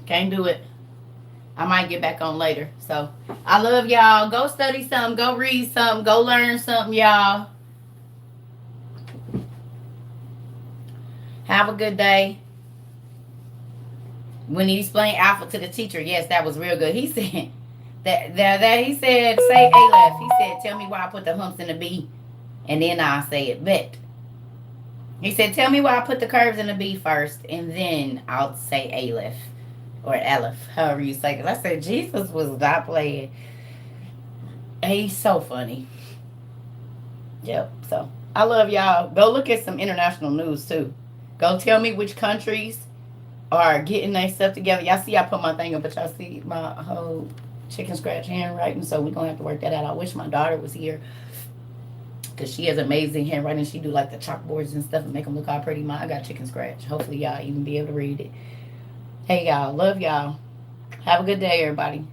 can't do it. I might get back on later. So I love y'all. Go study something, go read something, go learn something, y'all. Have a good day. When he explained alpha to the teacher, yes, that was real good. He said that he said, say Aleph. He said, tell me why I put the humps in the B, and then I'll say it. But he said, tell me why I put the curves in the B first, and then I'll say Aleph or Aleph, however you say it. I said, Jesus was not playing. He's so funny. Yep. So I love y'all. Go look at some international news too. Go tell me which countries are getting their stuff together. Y'all see I put my thing up, but y'all see my whole chicken scratch handwriting, so we're going to have to work that out. I wish my daughter was here because she has amazing handwriting. She do like the chalkboards and stuff and make them look all pretty. I got chicken scratch. Hopefully y'all even be able to read it. Hey, y'all. Love y'all. Have a good day, everybody.